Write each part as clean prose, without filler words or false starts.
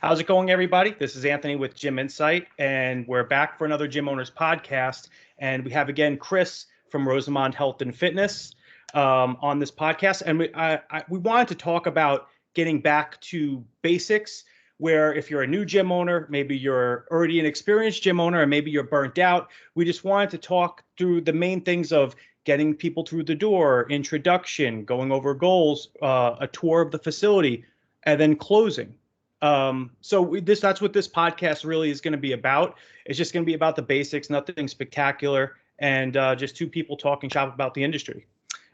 How's it going, everybody? This is Anthony with Gym Insight, and we're back for another Gym Owners podcast. And we have again Chris from Rosamond Health and Fitness on this podcast. And we wanted to talk about getting back to basics, where if you're a new gym owner, maybe you're already an experienced gym owner, and maybe you're burnt out. We just wanted to talk through the main things of getting people through the door, introduction, going over goals, a tour of the facility, and then closing. That's what this podcast really is going to be about. It's just going to be about the basics, nothing spectacular, and just two people talking shop about the industry.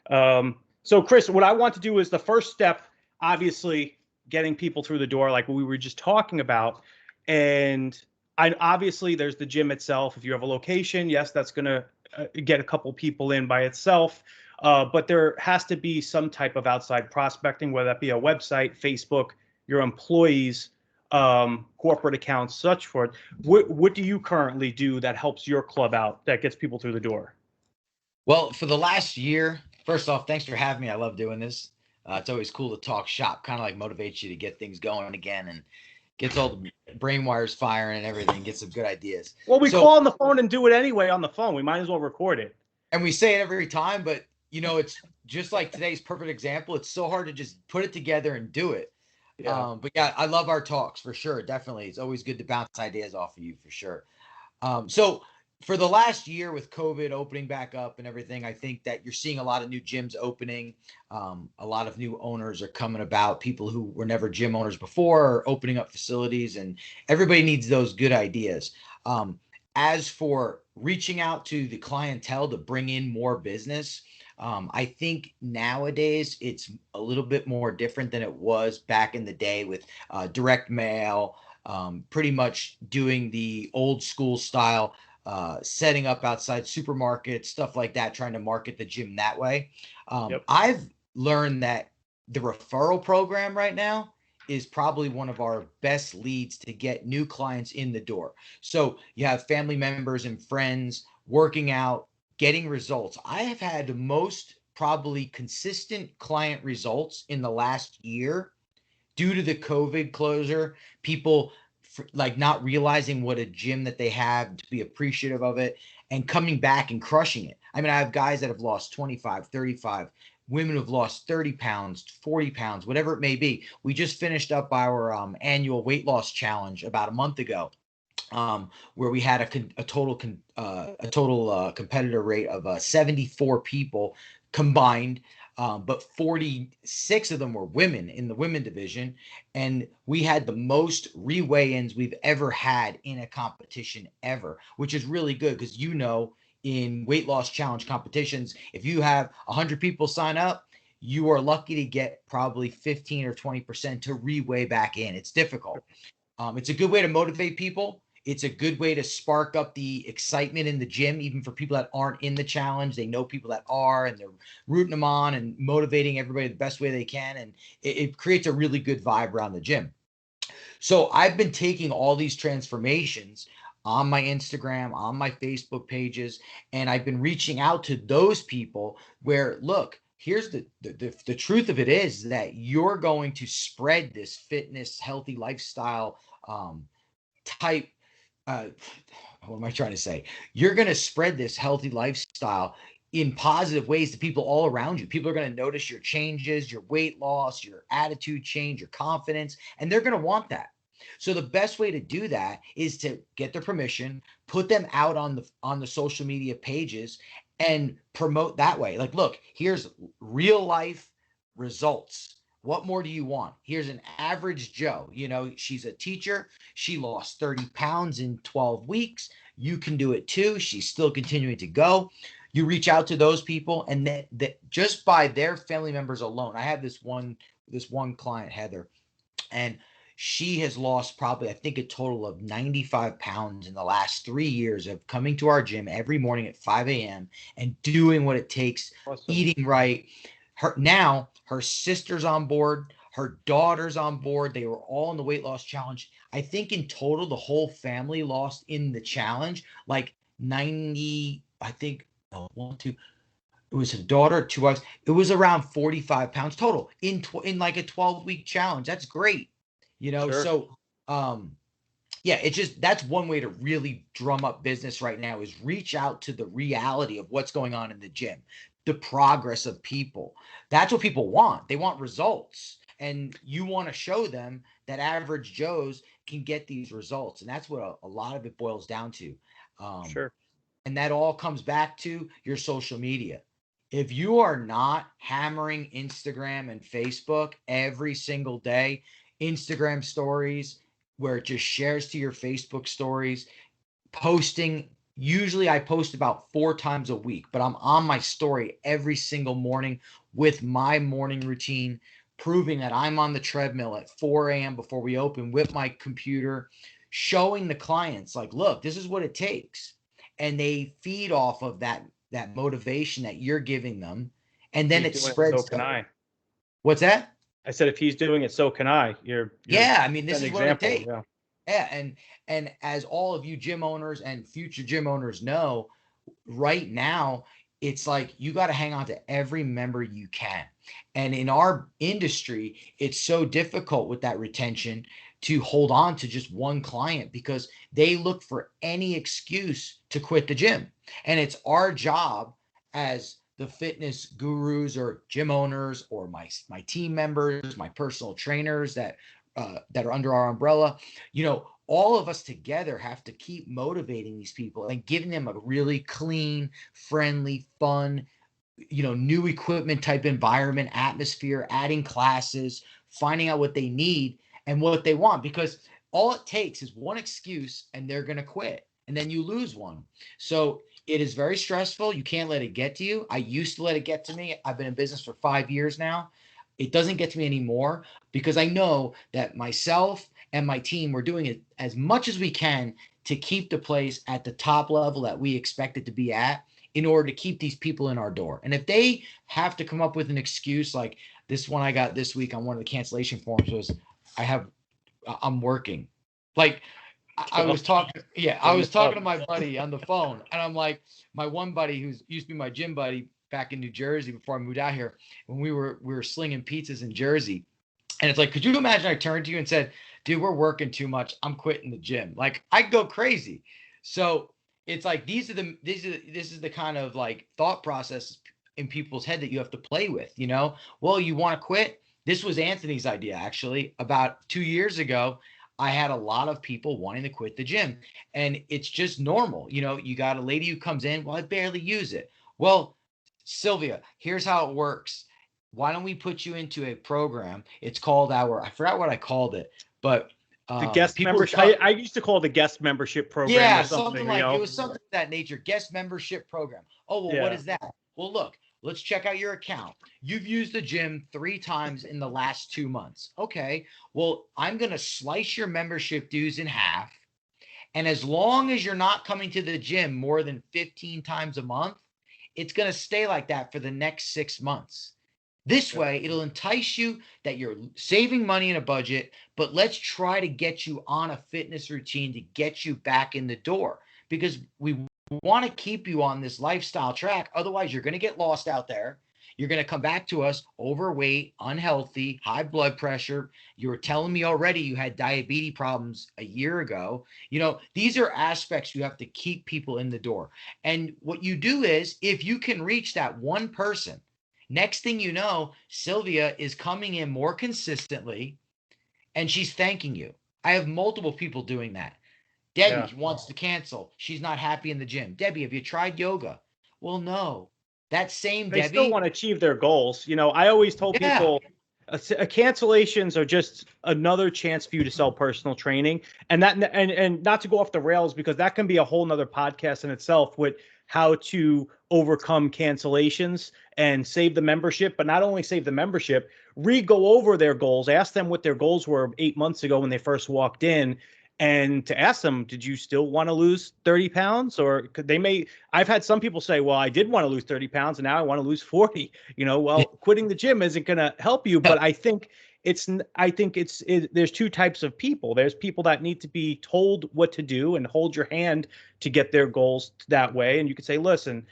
So Chris, what I want to do is the first step, obviously getting people through the door, like we were just talking about. And obviously there's the gym itself. If you have a location, yes, that's going to get a couple people in by itself. But there has to be some type of outside prospecting, whether that be a website, Facebook, your employees, corporate accounts, such forth. What do you currently do that helps your club out, that gets people through the door? Well, for the last year, first off, thanks for having me. I love doing this. It's always cool to talk shop, kind of like motivates you to get things going again and gets all the brain wires firing and everything, get some good ideas. Well, we call on the phone and do it anyway on the phone. We might as well record it. And we say it every time, but it's just like today's perfect example. It's so hard to just put it together and do it. Yeah. But yeah, I love our talks for sure. Definitely. It's always good to bounce ideas off of you for sure. So for the last year with COVID opening back up and everything, I think that you're seeing a lot of new gyms opening. A lot of new owners are coming about, people who were never gym owners before are opening up facilities, and everybody needs those good ideas. As for reaching out to the clientele to bring in more business, I think nowadays it's a little bit more different than it was back in the day with direct mail, pretty much doing the old school style, setting up outside supermarkets, stuff like that, trying to market the gym that way. Yep. I've learned that the referral program right now is probably one of our best leads to get new clients in the door. So you have family members and friends working out, getting results. I have had the most probably consistent client results in the last year due to the COVID closure. People like not realizing what a gym that they have, to be appreciative of it and coming back and crushing it. I mean, I have guys that have lost 25, 35, women who have lost 30 pounds, 40 pounds, whatever it may be. We just finished up our annual weight loss challenge about a month ago. Where we had a total competitor rate of 74 people combined, but 46 of them were women in the women division, and we had the most reweigh-ins we've ever had in a competition ever, which is really good because in weight loss challenge competitions, if you have 100 people sign up, you are lucky to get probably 15 or 20% to reweigh back in. It's difficult. It's a good way to motivate people. It's a good way to spark up the excitement in the gym, even for people that aren't in the challenge. They know people that are, and they're rooting them on and motivating everybody the best way they can. And it creates a really good vibe around the gym. So I've been taking all these transformations on my Instagram, on my Facebook pages, and I've been reaching out to those people where, look, here's the truth of it is that you're going to spread this fitness, healthy lifestyle type. What am I trying to say? You're going to spread this healthy lifestyle in positive ways to people all around you. People are going to notice your changes, your weight loss, your attitude change, your confidence, and they're going to want that. So the best way to do that is to get their permission, put them out on the social media pages and promote that way. Like, look, here's real life results. What more do you want? Here's an average Joe. She's a teacher. She lost 30 pounds in 12 weeks. You can do it too. She's still continuing to go. You reach out to those people, and that just by their family members alone. I have this one client, Heather, and she has lost probably, I think, a total of 95 pounds in the last 3 years of coming to our gym every morning at 5 a.m. and doing what it takes, awesome. Eating right. Her sister's on board, her daughter's on board. They were all in the weight loss challenge. I think in total, the whole family lost in the challenge like 90, I think, it was a daughter, 2 wives. It was around 45 pounds total in like a 12-week challenge. That's great. Sure. So Yeah, it's just, that's one way to really drum up business right now, is reach out to the reality of what's going on in the gym, the progress of people. That's what people want. They want results. And you want to show them that average Joes can get these results. And that's what a lot of it boils down to. Um, Sure. and that all comes back to your social media. If you are not hammering Instagram and Facebook every single day, Instagram stories, where it just shares to your Facebook stories, posting. Usually I post about 4 times a week, but I'm on my story every single morning with my morning routine, proving that I'm on the treadmill at 4 a.m. before we open with my computer, showing the clients, like, look, this is what it takes. And they feed off of that motivation that you're giving them. And then He's it doing it, so spreads can to, I. what's that? I said, if he's doing it, so can I. You're Yeah, I mean, this an is what it example. takes. Yeah. Yeah, and as all of you gym owners and future gym owners know, right now it's like you got to hang on to every member you can. And in our industry, it's so difficult with that retention to hold on to just one client, because they look for any excuse to quit the gym. And it's our job as the fitness gurus or gym owners, or my team members, my personal trainers that are under our umbrella, all of us together have to keep motivating these people and giving them a really clean, friendly, fun, new equipment type environment, atmosphere, adding classes, finding out what they need and what they want, because all it takes is one excuse and they're going to quit, and then you lose one. So it is very stressful. You can't let it get to you. I used to let it get to me. I've been in business for 5 years now. It doesn't get to me anymore, because I know that myself and my team, we're doing it as much as we can to keep the place at the top level that we expect it to be at, in order to keep these people in our door. And if they have to come up with an excuse, like this one I got this week on one of the cancellation forms was, I'm working. Like, I Well, was talking, yeah, I bring was this up. talking to my buddy on the phone, and I'm like, my one buddy who's used to be my gym buddy back in New Jersey before I moved out here, when we were slinging pizzas in Jersey. And it's like, could you imagine I turned to you and said, dude, we're working too much, I'm quitting the gym? Like, I'd go crazy. So it's like, this is the kind of like thought process in people's head that you have to play with, Well, you want to quit? This was Anthony's idea, actually. About 2 years ago, I had a lot of people wanting to quit the gym, and it's just normal. You got a lady who comes in, well, I barely use it. Well, Sylvia, here's how it works. Why don't we put you into a program? It's called I forgot what I called it, but The guest people membership. talk, I used to call it the guest membership program or yeah, something something. like, it was something of that nature, guest membership program. Oh, well, what Yeah. is that? Well, look, let's check out your account. You've used the gym 3 times in the last 2 months. Okay, well, I'm going to slice your membership dues in half. And as long as you're not coming to the gym more than 15 times a month, it's going to stay like that for the next 6 months. This Yeah. way, it'll entice you that you're saving money in a budget, but let's try to get you on a fitness routine to get you back in the door, because we want to keep you on this lifestyle track. Otherwise, you're going to get lost out there. You're going to come back to us overweight, unhealthy, high blood pressure. You were telling me already you had diabetes problems a year ago. These are aspects you have to keep people in the door. And what you do is, if you can reach that one person, next thing you know, Sylvia is coming in more consistently and she's thanking you. I have multiple people doing that. Yeah. Debbie wants to cancel. She's not happy in the gym. Debbie, have you tried yoga? Well, no. That same They still Debbie, want to achieve their goals. I always told yeah, people, cancellations are just another chance for you to sell personal training, and not to go off the rails, because that can be a whole nother podcast in itself, with how to overcome cancellations and save the membership. But not only save the membership, re-go over their goals, ask them what their goals were 8 months ago when they first walked in, and to ask them, did you still want to lose 30 pounds? Or could they may I've had some people say, well, I did want to lose 30 pounds and now I want to lose 40. Well, quitting the gym isn't going to help you. no, But there's two types of people. There's people that need to be told what to do and hold your hand to get their goals that way. And you could say, listen,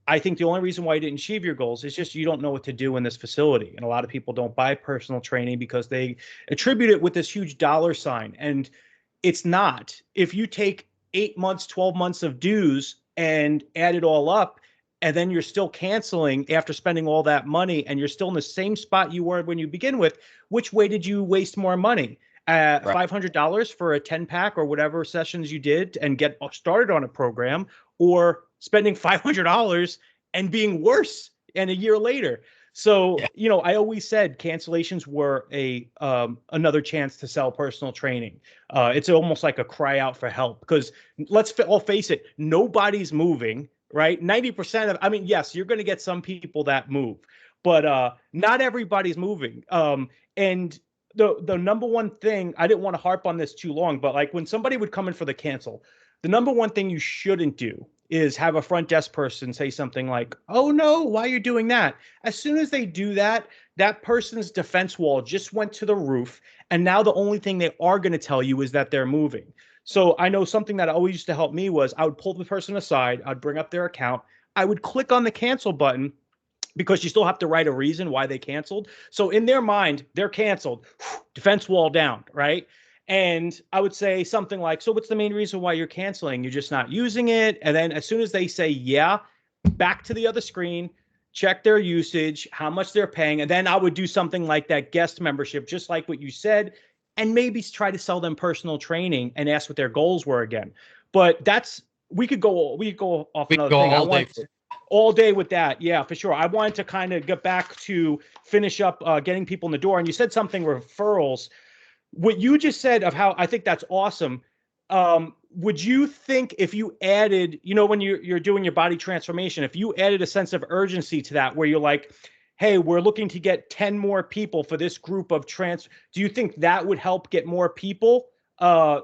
I think the only reason why you didn't achieve your goals is just you don't know what to do in this facility. And a lot of people don't buy personal training because they attribute it with this huge dollar sign. And it's not. If you take 8 months, 12 months of dues and add it all up, and then you're still canceling after spending all that money, and you're still in the same spot you were when you begin with, which way did you waste more money? Right. $500 for a 10 pack or whatever sessions you did and get started on a program, or spending $500 and being worse and a year later. So, Yeah. I always said cancellations were another chance to sell personal training. It's almost like a cry out for help, because let's all face it, nobody's moving, right? 90% of, I mean, yes, you're going to get some people that move, but not everybody's moving. And the number one thing, I didn't want to harp on this too long, but like when somebody would come in for the cancel, the number one thing you shouldn't do is have a front desk person say something like, "Oh no, why are you doing that?" As soon as they do that, that person's defense wall just went to the roof. And now the only thing they are going to tell you is that they're moving. So I know something that always used to help me was I would pull the person aside, I'd bring up their account, I would click on the cancel button, because you still have to write a reason why they canceled. So in their mind, they're canceled, defense wall down, right? And I would say something like, "So what's the main reason why you're canceling? You're just not using it." And then as soon as they say, "Yeah," back to the other screen, check their usage, how much they're paying. And then I would do something like that guest membership, just like what you said, and maybe try to sell them personal training and ask what their goals were again. But we could go off We can another go thing. I all day. want all day with that. Yeah, for sure. I wanted to kind of get back to finish up getting people in the door. And you said something, referrals. What you just said of how I think that's awesome. Would you think if you added, when you're doing your body transformation, if you added a sense of urgency to that, where you're like, "Hey, we're looking to get 10 more people for this group of do you think that would help get more people?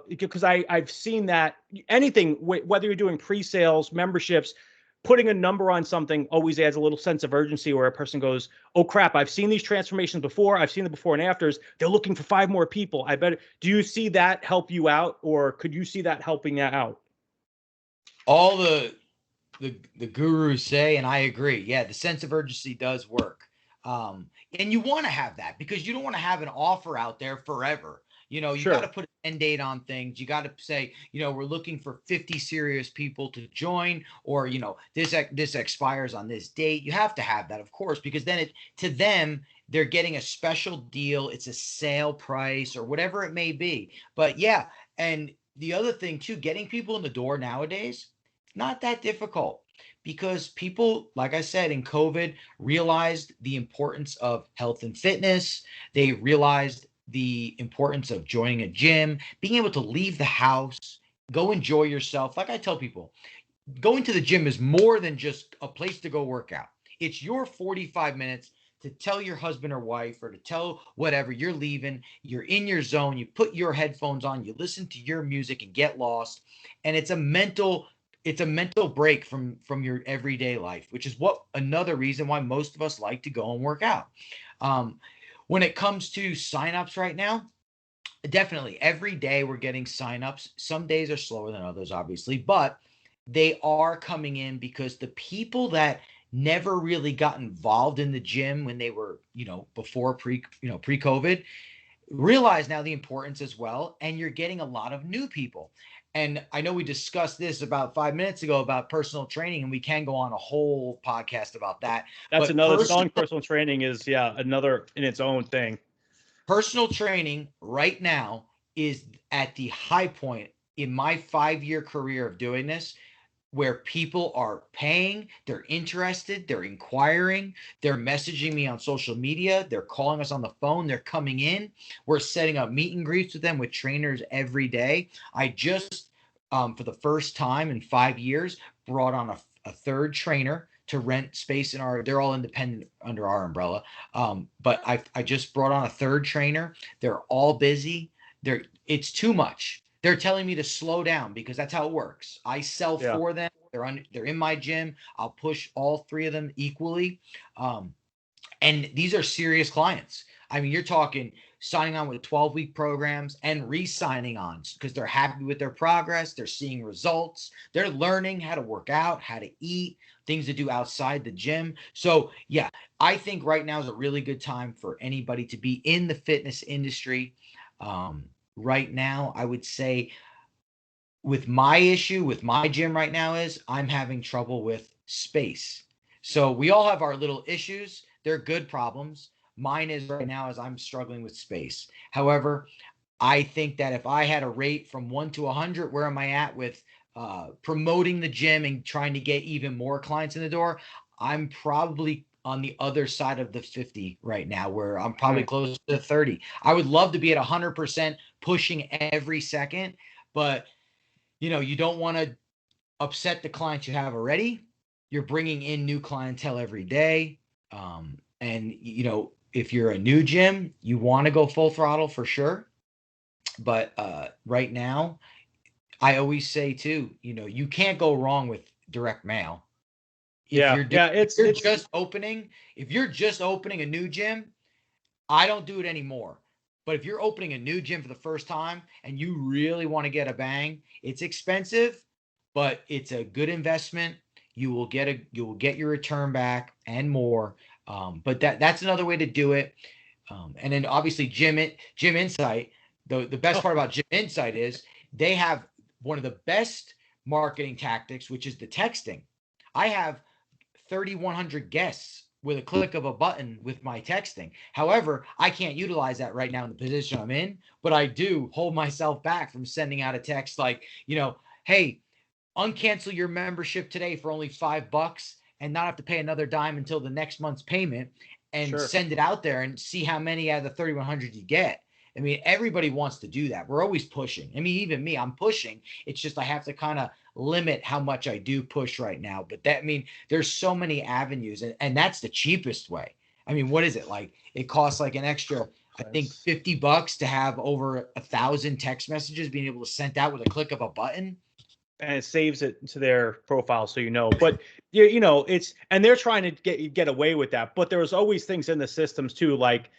Because I've seen that anything, whether you're doing pre-sales, memberships, putting a number on something always adds a little sense of urgency, where a person goes, "Oh crap, I've seen these transformations before. I've seen the before and afters. They're looking for 5 more people. I bet." Do you see that help you out, or could you see that helping that out? All the gurus say, and I agree. Yeah, the sense of urgency does work. And you want to have that because you don't want to have an offer out there forever. You got to Sure. put an end date on things. You got to say, we're looking for 50 serious people to join, or this expires on this date. You have to have that, of course, because then to them they're getting a special deal. It's a sale price or whatever it may be. But yeah, and the other thing too, getting people in the door nowadays, not that difficult, because people, like I said, in COVID, realized the importance of health and fitness. They realized the importance of joining a gym, being able to leave the house, go enjoy yourself. Like I tell people, going to the gym is more than just a place to go work out. It's your 45 minutes to tell your husband or wife, or to tell whatever, you're leaving, you're in your zone, you put your headphones on, you listen to your music and get lost. And it's a mental break from your everyday life, which is what another reason why most of us like to go and work out. Um, when it comes to signups right now, definitely every day we're getting signups. Some days are slower than others, obviously, but they are coming in because the people that never really got involved in the gym when they were, before pre-COVID, realize now the importance as well. And you're getting a lot of new people. And I know we discussed this about 5 minutes ago about personal training, and we can go on a whole podcast about that. That's But another, selling personal training is, yeah, another in its own thing. personal training right now is at the high point in my 5-year career of doing this, where people are paying, they're interested, they're inquiring, they're messaging me on social media, they're calling us on the phone, they're coming in. We're setting up meet and greets with them with trainers every day. I just, for the first time in 5 years, brought on a third trainer to rent space they're all independent under our umbrella. But I just brought on a third trainer. They're all busy. It's too much. They're telling me to slow down because that's how it works. I sell Yeah. for them. They're in my gym. I'll push all three of them equally. And these are serious clients. I mean, you're talking signing on with 12-week programs and re-signing on because they're happy with their progress. They're seeing results. They're learning how to work out, how to eat, things to do outside the gym. So yeah, I think right now is a really good time for anybody to be in the fitness industry. Right now, I would say with my issue with my gym right now is I'm having trouble with space. So we all have our little issues. They're good problems. Mine is right now is I'm struggling with space. However, I think that if I had a rate from 1 to 100, where am I at with promoting the gym and trying to get even more clients in the door? I'm probably on the other side of the 50 right now, where I'm probably close to 30. I would love to be at 100% pushing every second, but you don't want to upset the clients you have already. You're bringing in new clientele every day. And if you're a new gym, you want to go full throttle for sure. But right now, I always say too, you can't go wrong with direct mail. If you're just opening a new gym, I don't do it anymore. But if you're opening a new gym for the first time and you really want to get a bang, it's expensive, but it's a good investment. You will get your return back and more. But that's another way to do it. And then obviously Gym Insight. The best part about Gym Insight is they have one of the best marketing tactics, which is the texting. I have 3,100 guests with a click of a button with my texting. However, I can't utilize that right now in the position I'm in, but I do hold myself back from sending out a text like, hey, uncancel your membership today for only $5 and not have to pay another dime until the next month's payment, and send it out there and see how many out of the 3,100 you get. I mean, everybody wants to do that. We're always pushing. I mean, even me, I'm pushing. It's just I have to kind of limit how much I do push right now. But there's so many avenues, and that's the cheapest way. I mean, what is it like? It costs like an extra, I think, $50 to have over 1,000 text messages being able to send out with a click of a button. And it saves it to their profile, so but it's, and they're trying to get away with that, but there's always things in the systems too, like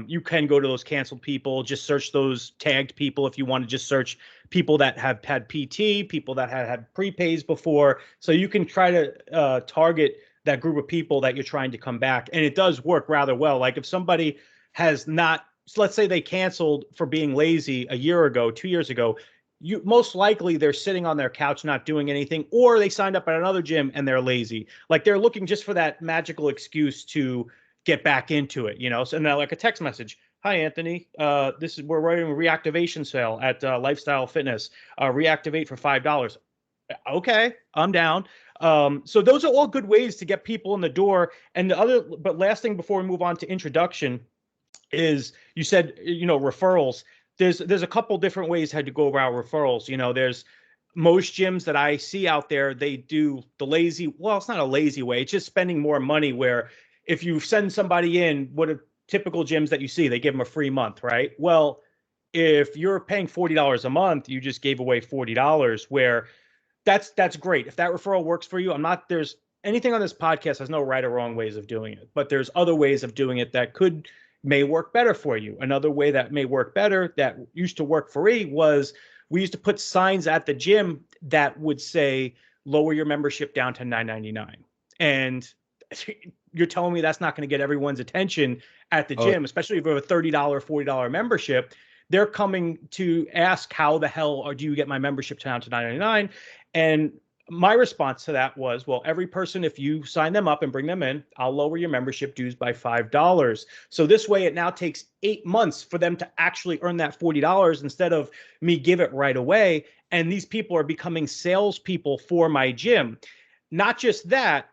you can go to those canceled people, just search those tagged people if you want to just search people that have had PT, people that had prepays before, so you can try to target that group of people that you're trying to come back, and it does work rather well. Like if somebody has not, so let's say they canceled for being lazy a year ago, 2 years ago, you most likely they're sitting on their couch not doing anything, or they signed up at another gym and they're lazy. Like they're looking just for that magical excuse to get back into it, So now like a text message. Hi, Anthony. We're running a reactivation sale at Lifestyle Fitness. Reactivate for $5. Okay, I'm down. So those are all good ways to get people in the door. And but last thing before we move on to introduction is you said, referrals. There's a couple different ways how to go about referrals. There's most gyms that I see out there, they do the lazy, well, it's not a lazy way. It's just spending more money, where if you send somebody in, what are typical gyms that you see, they give them a free month, right? Well, if you're paying $40 a month, you just gave away $40, where that's great. If that referral works for you, there's anything on this podcast has no right or wrong ways of doing it, but there's other ways of doing it that may work better for you. Another way that may work better that used to work for me was we used to put signs at the gym that would say, lower your membership down to $9.99. And you're telling me that's not going to get everyone's attention at the gym, especially if you have a $30, $40 membership. They're coming to ask, how the hell do you get my membership down to $9.99? And my response to that was, well, every person, if you sign them up and bring them in, I'll lower your membership dues by $5. So this way it now takes 8 months for them to actually earn that $40 instead of me give it right away. And these people are becoming salespeople for my gym. Not just that,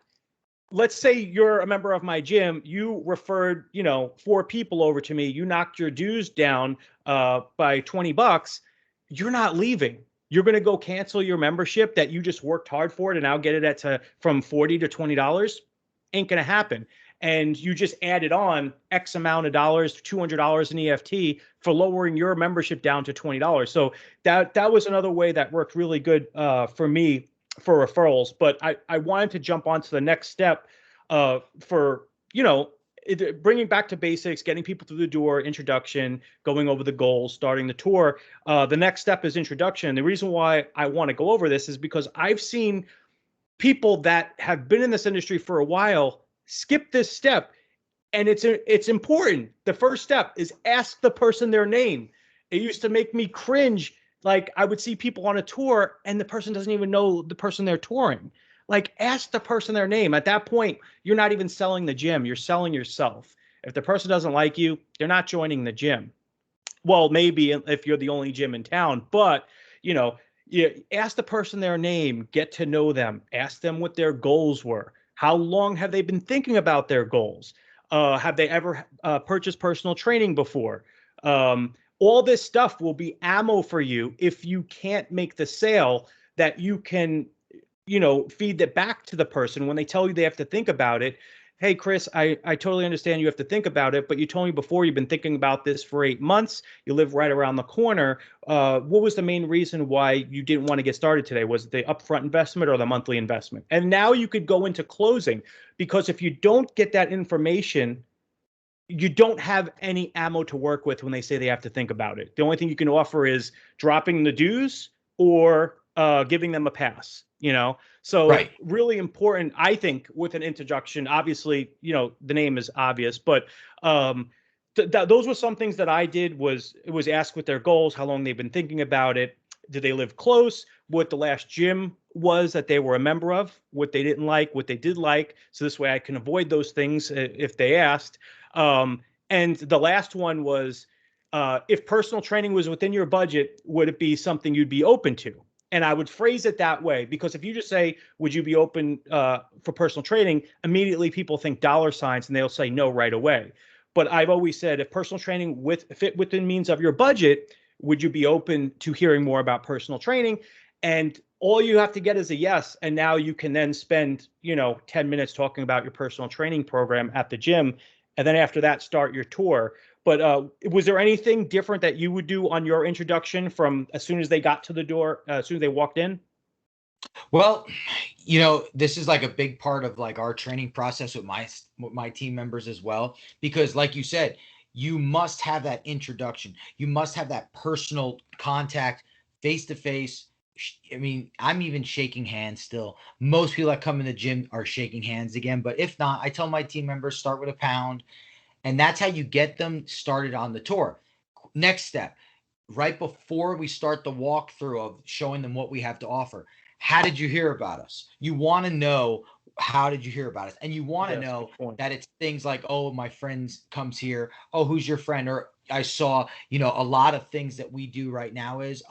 let's say you're a member of my gym, you referred, 4 people over to me, you knocked your dues down by $20, you're not leaving. You're going to go cancel your membership that you just worked hard for to now get it from $40 to $20. Ain't going to happen. And you just added on X amount of dollars, $200 in EFT for lowering your membership down to $20. So that was another way that worked really good for me for referrals. But I wanted to jump on to the next step for, bringing back to basics, getting people through the door, introduction, going over the goals, starting the tour. The next step is introduction. The reason why I want to go over this is because I've seen people that have been in this industry for a while skip this step, and it's important. The first step is ask the person their name. It used to make me cringe. Like, I would see people on a tour and the person doesn't even know the person they're touring. Like, ask the person their name. At that point, you're not even selling the gym, you're selling yourself. If the person doesn't like you, they're not joining the gym. Well, maybe if you're the only gym in town, but you know, you ask the person their name, get to know them, ask them what their goals were. How long have they been thinking about their goals? Have they ever purchased personal training before? All this stuff will be ammo for you if you can't make the sale, that you can, feed that back to the person when they tell you they have to think about it. Hey, Chris, I totally understand you have to think about it, but you told me before you've been thinking about this for 8 months. You live right around the corner. What was the main reason why you didn't want to get started today? Was it the upfront investment or the monthly investment? And now you could go into closing, because if you don't get that information, you don't have any ammo to work with when they say they have to think about it. The only thing you can offer is dropping the dues or giving them a pass, So Right. really important, I think, with an introduction. Obviously, the name is obvious, but those were some things that I did. It was ask what their goals, how long they've been thinking about it, did they live close, what the last gym was that they were a member of, what they didn't like, what they did like. So this way I can avoid those things if they asked. And the last one was, if personal training was within your budget, would it be something you'd be open to? And I would phrase it that way, because if you just say, would you be open for personal training? Immediately people think dollar signs and they'll say no right away. But I've always said, if personal training fit within means of your budget, would you be open to hearing more about personal training? And all you have to get is a yes. And now you can then spend, 10 minutes talking about your personal training program at the gym. And then after that, start your tour. But was there anything different that you would do on your introduction from as soon as they got to the door, as soon as they walked in? Well, this is like a big part of like our training process with my team members as well, because like you said, you must have that introduction. You must have that personal contact, face to face. I mean, I'm even shaking hands still. Most people that come in the gym are shaking hands again, but if not, I tell my team members start with a pound, and that's how you get them started on the tour. Next step, right before we start the walkthrough of showing them what we have to offer. How did you hear about us? You want to know, how did you hear about us? And you want to Yes, know good point. that it's things like, oh, my friend comes here. Oh, who's your friend? Or I saw, a lot of things that we do right now is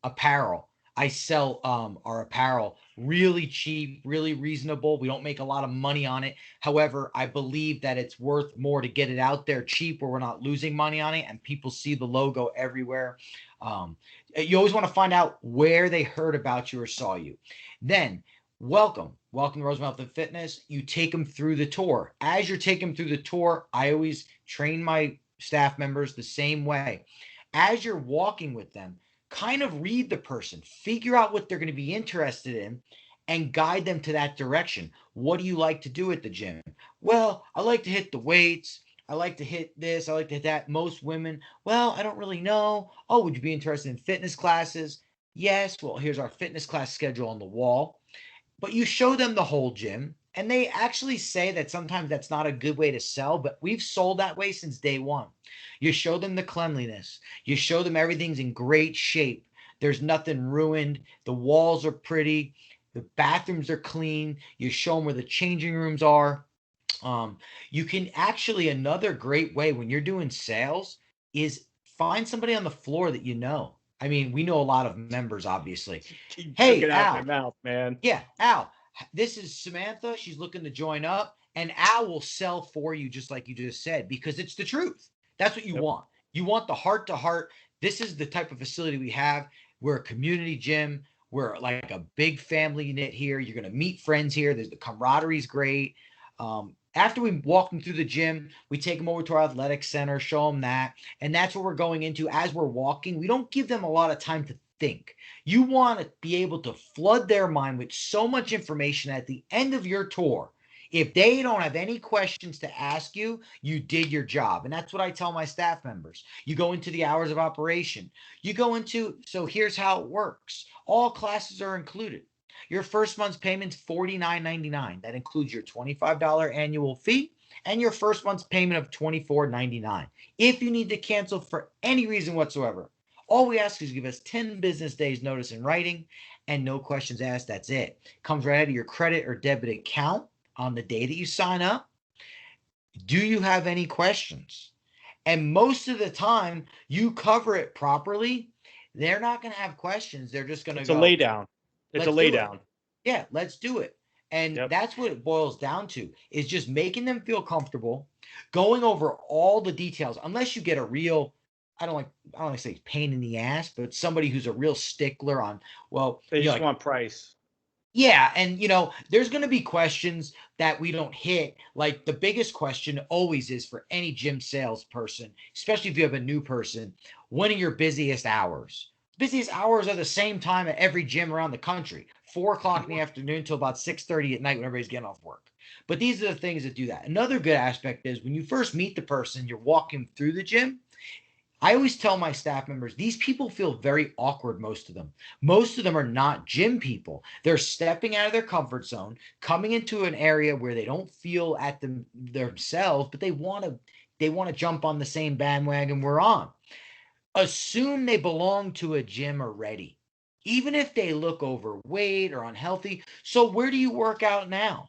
apparel. I sell our apparel really cheap, really reasonable. We don't make a lot of money on it. However, I believe that it's worth more to get it out there cheap where we're not losing money on it and people see the logo everywhere. Um, you always want to find out where they heard about you or saw you. Then, welcome to Roosevelt and Fitness. You take them through the tour. As you're taking them through the tour, I always train my staff members the same way. As you're walking with them, kind of read the person, figure out what they're going to be interested in, and guide them to that direction. What do you like to do at the gym? Well, I like to hit the weights. I like to hit this. I like to hit that. Most women, well, I don't really know. Oh, would you be interested in fitness classes? Yes. Well, here's our fitness class schedule on the wall. But you show them the whole gym, and they actually say that sometimes that's not a good way to sell, but we've sold that way since day one. You show them the cleanliness, you show them everything's in great shape. There's nothing ruined. The walls are pretty. The bathrooms are clean. You show them where the changing rooms are. You can actually, another great way when you're doing sales is find somebody on the floor that you know. I mean, we know a lot of members, obviously. You took Hey, it out of my Al. mouth, man. Yeah, Al. This is Samantha. She's looking to join up, and Al will sell for you just like you just said because it's the truth. That's what you Yep. want. You want the heart to heart. This is the type of facility we have. We're a community gym. We're like a big family unit here. You're going to meet friends here. The camaraderie is great. After we walk them through the gym, we take them over to our athletic center, show them that. And that's what we're going into as we're walking. We don't give them a lot of time to think. You want to be able to flood their mind with so much information at the end of your tour. If they don't have any questions to ask you, you did your job. And that's what I tell my staff members. You go into the hours of operation. You go into, so here's how it works. All classes are included. Your first month's payment's $49.99. That includes your $25 annual fee and your first month's payment of $24.99. If you need to cancel for any reason whatsoever, all we ask is give us 10 business days notice in writing and no questions asked. That's it. Comes right out of your credit or debit account on the day that you sign up. Do you have any questions? And most of the time you cover it properly. They're not going to have questions. They're just going to It's a go, lay down. It's a let's lay do it. down. Yeah, let's do it. And Yep. that's what it boils down to, is just making them feel comfortable, going over all the details, unless you get a real, I don't want to say pain in the ass, but somebody who's a real stickler on, well, They just like, want price. yeah, and there's going to be questions that we don't hit. Like the biggest question always is for any gym salesperson, especially if you have a new person, when are your busiest hours? Busiest hours are the same time at every gym around the country, 4 o'clock in the afternoon till about 6:30 at night when everybody's getting off work. But these are the things that do that. Another good aspect is when you first meet the person, you're walking through the gym. I always tell my staff members, these people feel very awkward, most of them. Most of them are not gym people. They're stepping out of their comfort zone, coming into an area where they don't feel at themselves, but they want to jump on the same bandwagon we're on. Assume they belong to a gym already, even if they look overweight or unhealthy. So where do you work out now?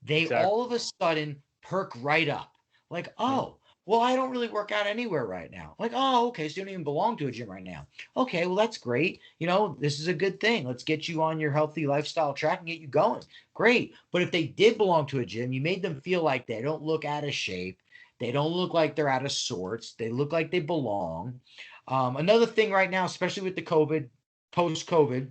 They Exactly. all of a sudden perk right up. Like, oh, well, I don't really work out anywhere right now. Like, oh, okay, so you don't even belong to a gym right now. Okay, well, that's great. This is a good thing. Let's get you on your healthy lifestyle track and get you going. Great. But if they did belong to a gym, you made them feel like they don't look out of shape. They don't look like they're out of sorts. They look like they belong. Another thing right now, especially with the COVID, post-COVID,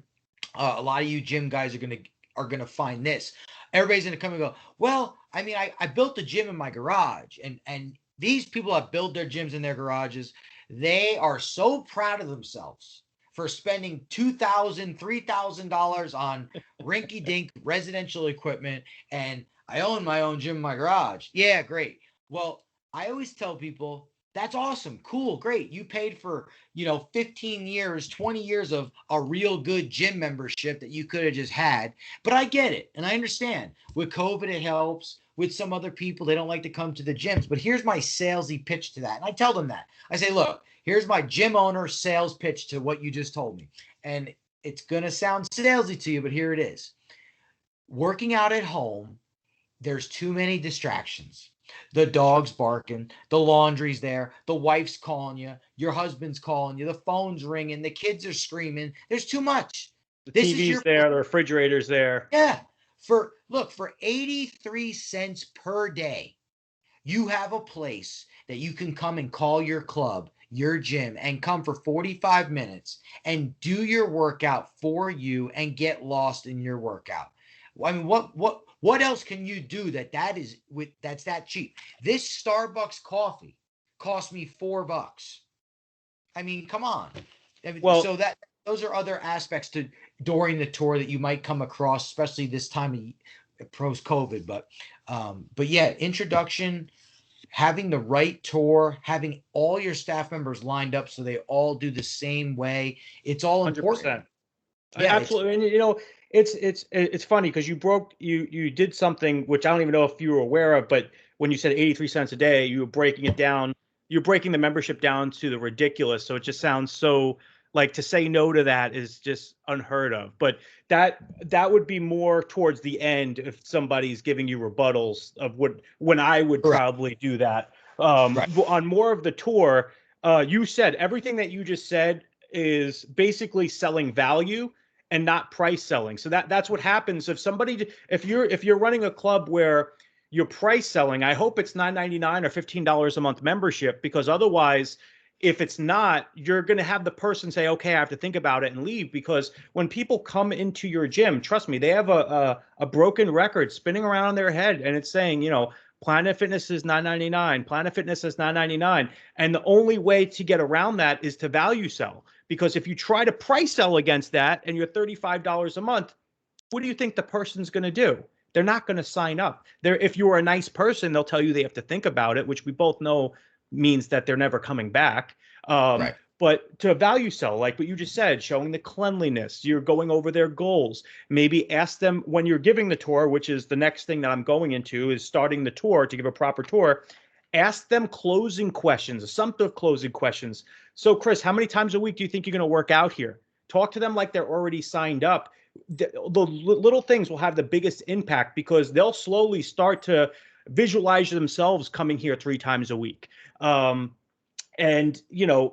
a lot of you gym guys are gonna find this. Everybody's gonna come and go, well, I mean, I built a gym in my garage, and these people that build their gyms in their garages, they are so proud of themselves for spending $2,000, $3,000 on rinky-dink residential equipment, and I own my own gym in my garage. Yeah, great. Well, I always tell people that's awesome, cool, great. You paid for 15 years, 20 years of a real good gym membership that you could have just had. But I get it, and I understand. With COVID, it helps. With some other people, they don't like to come to the gyms. But here's my salesy pitch to that, and I tell them that. I say, look, here's my gym owner sales pitch to what you just told me, and it's gonna sound salesy to you, but here it is. Working out at home, there's too many distractions. The dog's barking, the laundry's there, the wife's calling you, your husband's calling you, the phone's ringing, the kids are screaming. There's too much. The This is TV's your there, the refrigerator's there. yeah. For 83 cents per day, you have a place that you can come and call your club, your gym, and come for 45 minutes and do your workout for you and get lost in your workout. I mean, what else can you do that's that cheap? This Starbucks coffee cost me $4. I mean, come on. I mean, Well, so those are other aspects to during the tour that you might come across, especially this time of post COVID. But yeah, introduction, having the right tour, having all your staff members lined up so they all do the same way. It's all important. 100%. Yeah, Absolutely. And it's funny because you did something which I don't even know if you were aware of, but when you said 83 cents a day, you were breaking it down. You're breaking the membership down to the ridiculous. So it just sounds so like to say no to that is just unheard of. But that would be more towards the end if somebody's giving you rebuttals of when I would correct. probably do that. Right. On more of the tour, you said everything that you just said is basically selling value and not price selling. So that's what happens if you're running a club where you're price selling. I hope it's $9.99 or $15 a month membership, because otherwise, if it's not, you're going to have the person say, okay, I have to think about it and leave. Because when people come into your gym, trust me, they have a broken record spinning around in their head, and it's saying, Planet Fitness is $9.99. Planet Fitness is $9.99. And the only way to get around that is to value sell. Because if you try to price sell against that and you're $35 a month, what do you think the person's going to do? they're not going to sign up. If you are a nice person, they'll tell you they have to think about it, which we both know means that they're never coming back. Right. But to value sell, like what you just said, showing the cleanliness, you're going over their goals. Maybe ask them when you're giving the tour, which is the next thing that I'm going into, is starting the tour to give a proper tour. Ask them closing questions, assumptive closing questions. So, Chris, how many times a week do you think you're going to work out here? Talk to them like they're already signed up. The little things will have the biggest impact because they'll slowly start to visualize themselves coming here 3 times a week. And,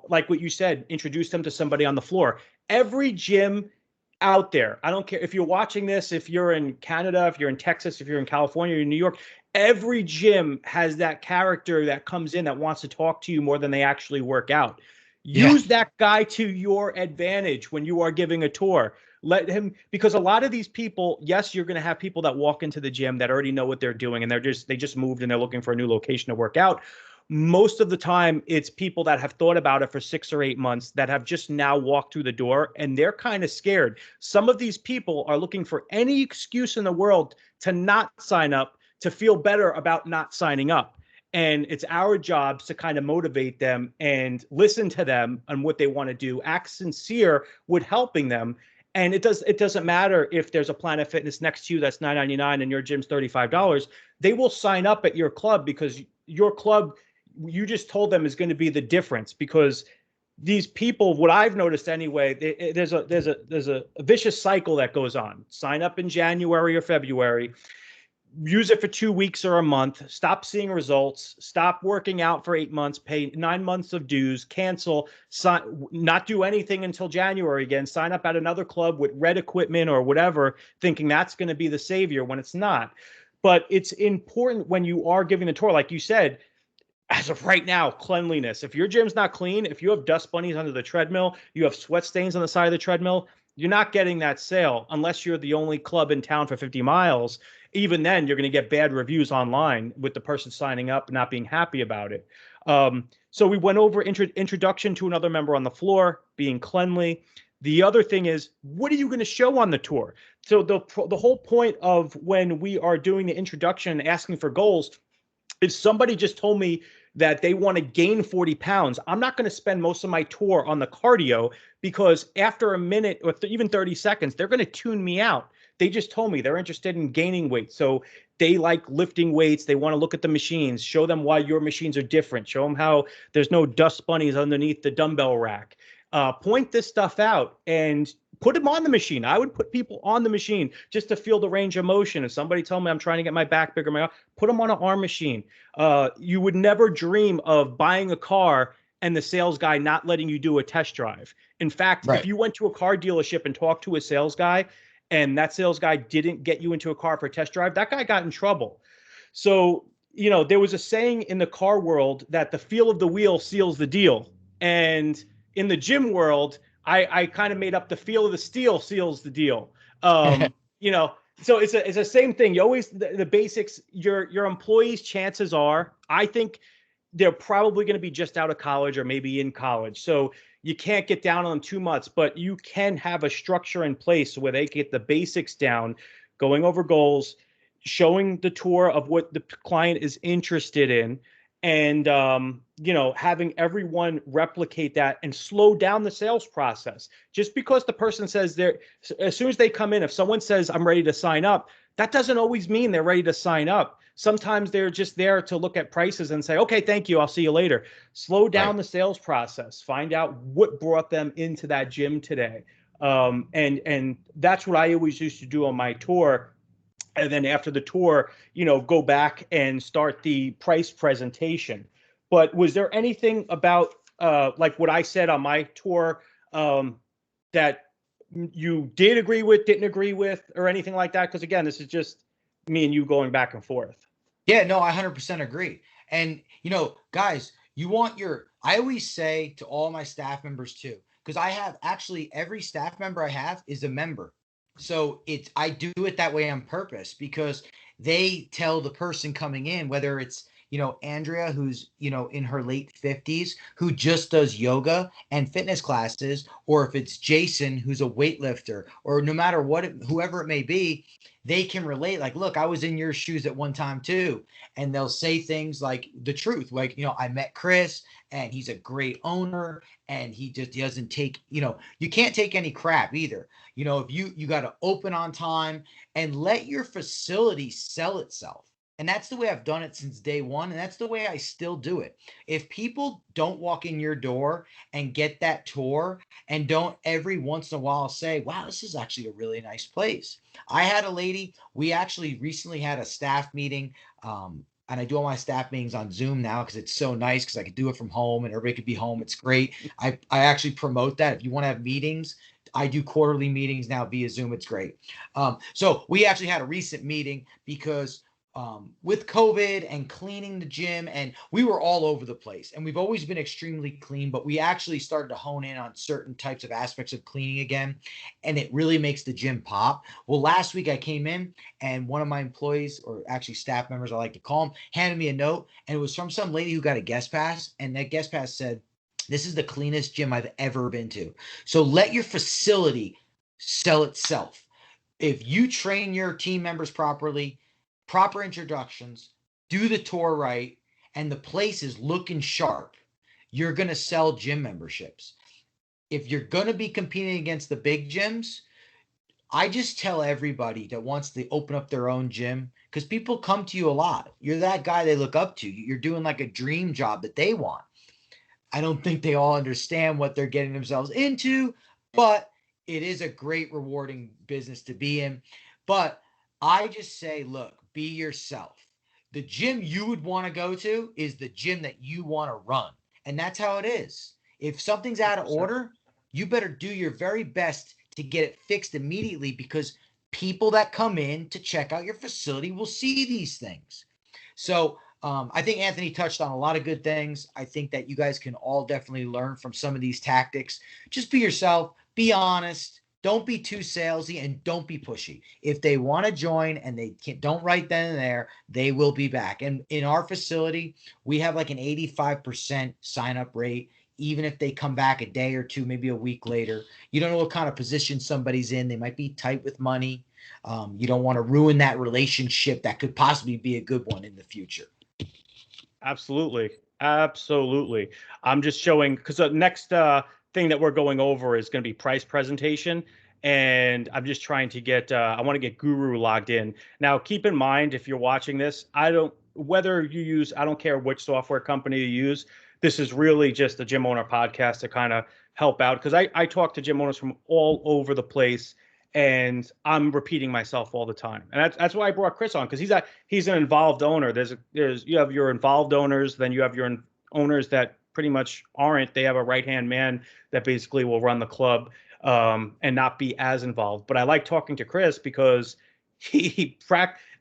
like what you said, introduce them to somebody on the floor. Every gym out there, I don't care if you're watching this, if you're in Canada, if you're in Texas, if you're in California, or in New York, every gym has that character that comes in that wants to talk to you more than they actually work out. Use that guy to your advantage when you are giving a tour. Let him, because a lot of these people, yes, you're going to have people that walk into the gym that already know what they're doing and they just moved and they're looking for a new location to work out. Most of the time, it's people that have thought about it for 6 or 8 months that have just now walked through the door and they're kind of scared. Some of these people are looking for any excuse in the world to not sign up, to feel better about not signing up. And it's our jobs to kind of motivate them and listen to them on what they want to do, act sincere with helping them. And it doesn't matter if there's a Planet Fitness next to you that's $9.99 and your gym's $35. They will sign up at your club because your club, you just told them, is going to be the difference. Because these people, what I've noticed anyway, there's a vicious cycle that goes on. Sign up in January or February, use it for 2 weeks or a month, stop seeing results, stop working out for 8 months, pay 9 months of dues, cancel, not do anything until January again, sign up at another club with red equipment or whatever, thinking that's going to be the savior when it's not. But it's important when you are giving the tour, like you said, as of right now, cleanliness. If your gym's not clean, if you have dust bunnies under the treadmill, you have sweat stains on the side of the treadmill, you're not getting that sale unless you're the only club in town for 50 miles. Even then, you're going to get bad reviews online with the person signing up not being happy about it. So we went over introduction to another member on the floor, being cleanly. The other thing is, what are you going to show on the tour? So the whole point of when we are doing the introduction, asking for goals, if somebody just told me that they want to gain 40 pounds, I'm not going to spend most of my tour on the cardio because after a minute or even 30 seconds, they're going to tune me out. They just told me they're interested in gaining weight. So they like lifting weights. They want to look at the machines, show them why your machines are different, show them how there's no dust bunnies underneath the dumbbell rack. Point this stuff out and put them on the machine. I would put people on the machine just to feel the range of motion. If somebody told me I'm trying to get my back bigger, put them on an arm machine. You would never dream of buying a car and the sales guy not letting you do a test drive. In fact, if you went to a car dealership and talked to a sales guy and that sales guy didn't get you into a car for a test drive, that guy got in trouble. So, there was a saying in the car world that the feel of the wheel seals the deal. And in the gym world, I kind of made up the feel of the steel seals the deal. So it's the same thing. You always, the basics, your employees, chances are, I think they're probably going to be just out of college or maybe in college. So you can't get down on them too much, but you can have a structure in place where they get the basics down, going over goals, showing the tour of what the client is interested in, and having everyone replicate that and slow down the sales process. Just because the person says as soon as they come in, if someone says I'm ready to sign up, that doesn't always mean they're ready to sign up. Sometimes they're just there to look at prices and say, okay, thank you, I'll see you later. Slow down the sales process. Find out what brought them into that gym today. And that's what I always used to do on my tour. And then after the tour, go back and start the price presentation. But was there anything about like what I said on my tour that you did agree with, didn't agree with, or anything like that? Because again, this is just me and you going back and forth. Yeah, no, I 100% agree. And, guys, I always say to all my staff members too, because I have actually every staff member I have is a member. So I do it that way on purpose because they tell the person coming in, whether it's, Andrea, who's, in her late 50s, who just does yoga and fitness classes, or if it's Jason, who's a weightlifter, or no matter whoever it may be, they can relate. Like, look, I was in your shoes at one time too. And they'll say things like the truth. Like, I met Chris and he's a great owner, and he just doesn't take, you can't take any crap either. If you got to open on time and let your facility sell itself. And that's the way I've done it since day one. And that's the way I still do it. If people don't walk in your door and get that tour, and don't every once in a while say, wow, this is actually a really nice place. I had a lady, we actually recently had a staff meeting. And I do all my staff meetings on Zoom now because it's so nice, because I could do it from home and everybody could be home. It's great. I actually promote that. If you want to have meetings, I do quarterly meetings now via Zoom. It's great. So we actually had a recent meeting because with COVID and cleaning the gym, and we were all over the place, and we've always been extremely clean, but we actually started to hone in on certain types of aspects of cleaning again, and it really makes the gym pop. Well, last week I came in, and one of my employees, or actually staff members, I like to call them, handed me a note, and it was from some lady who got a guest pass, and that guest pass said, "This is the cleanest gym I've ever been to." So let your facility sell itself. If you train your team members properly, proper introductions, do the tour right, and the place is looking sharp, you're going to sell gym memberships. If you're going to be competing against the big gyms, I just tell everybody that wants to open up their own gym, because people come to you a lot. You're that guy they look up to. You're doing like a dream job that they want. I don't think they all understand what they're getting themselves into, but it is a great, rewarding business to be in. But I just say, look, be yourself. The gym you would want to go to is the gym that you want to run. And that's how it is. If something's out of order, you better do your very best to get it fixed immediately, because people that come in to check out your facility will see these things. So I think Anthony touched on a lot of good things. I think that you guys can all definitely learn from some of these tactics. Just be yourself, be honest, don't be too salesy, and don't be pushy. If they want to join and they don't right then and there, they will be back. And in our facility, we have like an 85% sign up rate, even if they come back a day or two, maybe a week later. You don't know what kind of position somebody's in. They might be tight with money. You don't want to ruin that relationship that could possibly be a good one in the future. Absolutely. Absolutely. I'm just showing, because the next thing that we're going over is going to be price presentation. And I'm just trying to get, I want to get Guru logged in. Now, keep in mind, if you're watching this, I don't care which software company you use. This is really just a gym owner podcast to kind of help out, because I talk to gym owners from all over the place, and I'm repeating myself all the time. And that's why I brought Chris on, because he's an involved owner. You have your involved owners, then you have your owners that pretty much aren't. They have a right-hand man that basically will run the club and not be as involved. But I like talking to Chris because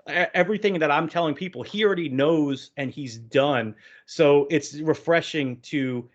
everything that I'm telling people, he already knows and he's done. So it's refreshing to,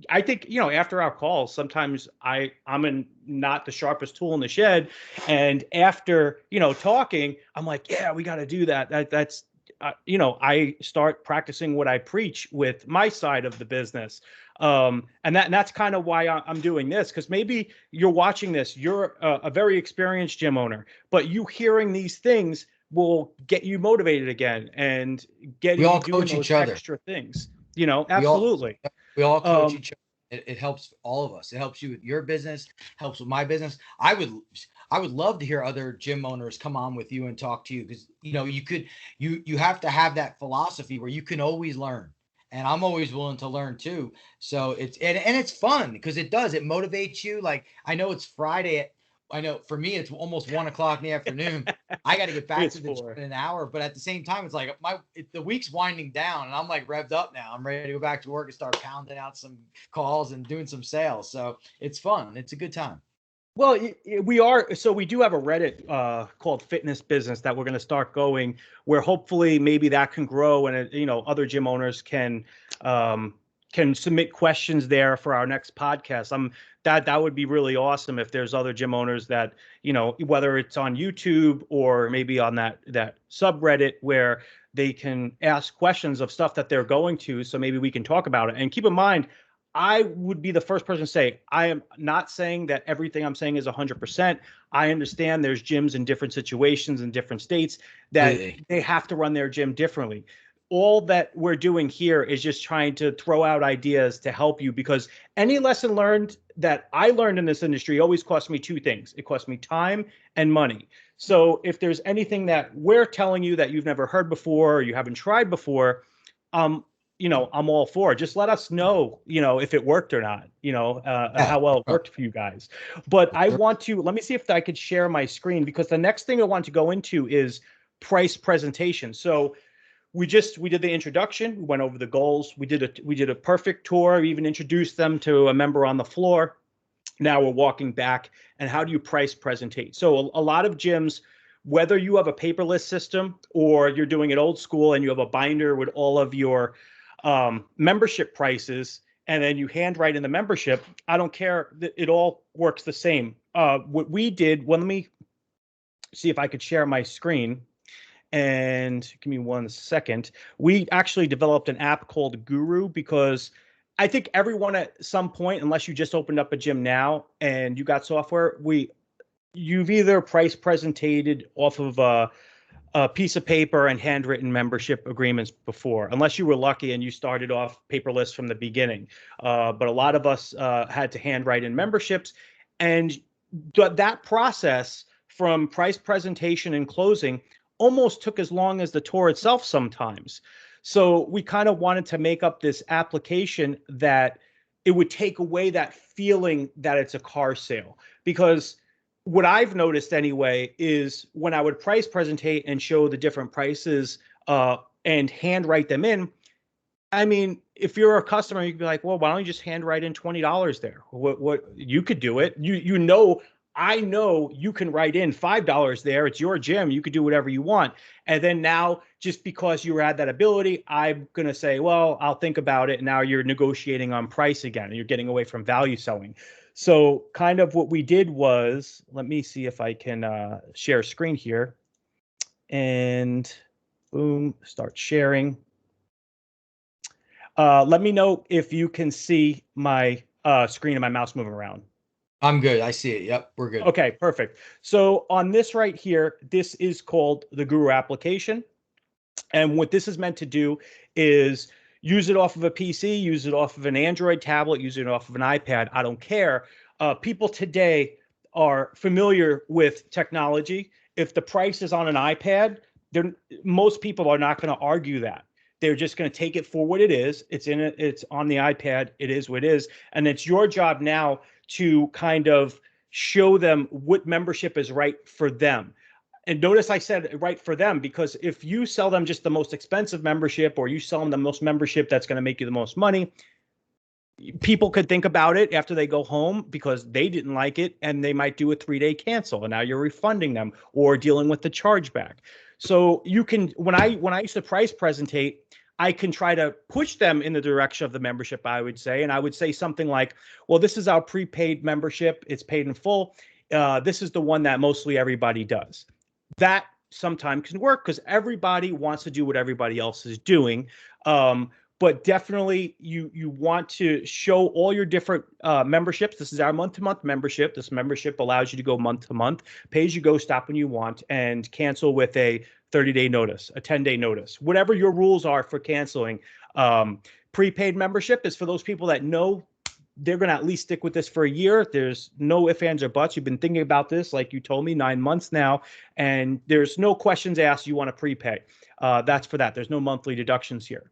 I think, after our calls, sometimes I'm not the sharpest tool in the shed. And after, talking, I'm like, yeah, we got to do that. That's, I start practicing what I preach with my side of the business. And that's kind of why I'm doing this, because maybe you're watching this, you're a very experienced gym owner, but you hearing these things will get you motivated again and get you doing those extra things. Absolutely. We all coach each other. It helps all of us. It helps you with your business, helps with my business. I would love to hear other gym owners come on with you and talk to you, because you have to have that philosophy where you can always learn. And I'm always willing to learn too. So it's fun, because it motivates you. Like, I know it's Friday. I know for me, it's almost 1:00 in the afternoon. I got to get back to the gym in an hour, but at the same time, it's like the week's winding down, and I'm like revved up now. I'm ready to go back to work and start pounding out some calls and doing some sales. So it's fun. It's a good time. Well, we do have a Reddit called Fitness Business that we're going to start going, where hopefully maybe that can grow, and other gym owners can can submit questions there for our next podcast. That would be really awesome if there's other gym owners that, whether it's on YouTube or maybe on that subreddit where they can ask questions of stuff that they're going to, so maybe we can talk about it. And keep in mind, I would be the first person to say, I am not saying that everything I'm saying is 100%. I understand there's gyms in different situations in different states that they have to run their gym differently. All that we're doing here is just trying to throw out ideas to help you, because any lesson learned that I learned in this industry always cost me two things. It cost me time and money. So if there's anything that we're telling you that you've never heard before or you haven't tried before, I'm all for it. Just let us know, if it worked or not, how well it worked for you guys. But let me see if I could share my screen, because the next thing I want to go into is price presentation. So we did the introduction. We went over the goals. We did a perfect tour. We even introduced them to a member on the floor. Now we're walking back, and how do you price presentate? So a lot of gyms, whether you have a paperless system or you're doing it old school and you have a binder with all of your membership prices, and then you handwrite in the membership, I don't care. It all works the same. What we did, let me see if I could share my screen. And give me 1 second. We actually developed an app called Guru, because I think everyone at some point, unless you just opened up a gym now and you got software, you've either price presentated off of a piece of paper and handwritten membership agreements before, unless you were lucky and you started off paperless from the beginning. But a lot of us had to handwrite in memberships, and that process from price presentation and closing almost took as long as the tour itself sometimes. So we kind of wanted to make up this application that it would take away that feeling that it's a car sale. Because what I've noticed anyway is when I would price presentate and show the different prices and handwrite them in, I mean, if you're a customer, you could be like, well, why don't you just handwrite in $20 there? What you could do it. I know you can write in $5 there. It's your gym. You could do whatever you want. And then now, just because you had that ability, I'm going to say, well, I'll think about it. And now you're negotiating on price again, and you're getting away from value selling. So kind of what we did was, let me see if I can share screen here. And boom, start sharing. Let me know if you can see my screen and my mouse moving around. I'm good. I see it. Yep, we're good. Okay, perfect. So on this right here, this is called the Guru application. And what this is meant to do is use it off of a PC, use it off of an Android tablet, use it off of an iPad. I don't care. People today are familiar with technology. If the price is on an iPad, most people are not going to argue that. They're just going to take it for what it is. It's on the iPad. It is what it is. And it's your job now to kind of show them what membership is right for them. And notice I said right for them, because if you sell them just the most expensive membership, or you sell them the most membership that's going to make you the most money, people could think about it after they go home because they didn't like it, and they might do a 3-day cancel, and now you're refunding them or dealing with the chargeback. So you can, when I used to price presentate, I can try to push them in the direction of the membership, I would say. And I would say something like, well, this is our prepaid membership. It's paid in full. This is the one that mostly everybody does. That sometimes can work because everybody wants to do what everybody else is doing. But definitely you want to show all your different memberships. This is our month-to-month membership. This membership allows you to go month-to-month, pay as you go, stop when you want, and cancel with a 30-day notice, a 10-day notice, whatever your rules are for canceling. Prepaid membership is for those people that know they're going to at least stick with this for a year. There's no ifs, ands, or buts. You've been thinking about this, like you told me, 9 months now, and there's no questions asked. You want to prepay. That's for that. There's no monthly deductions here.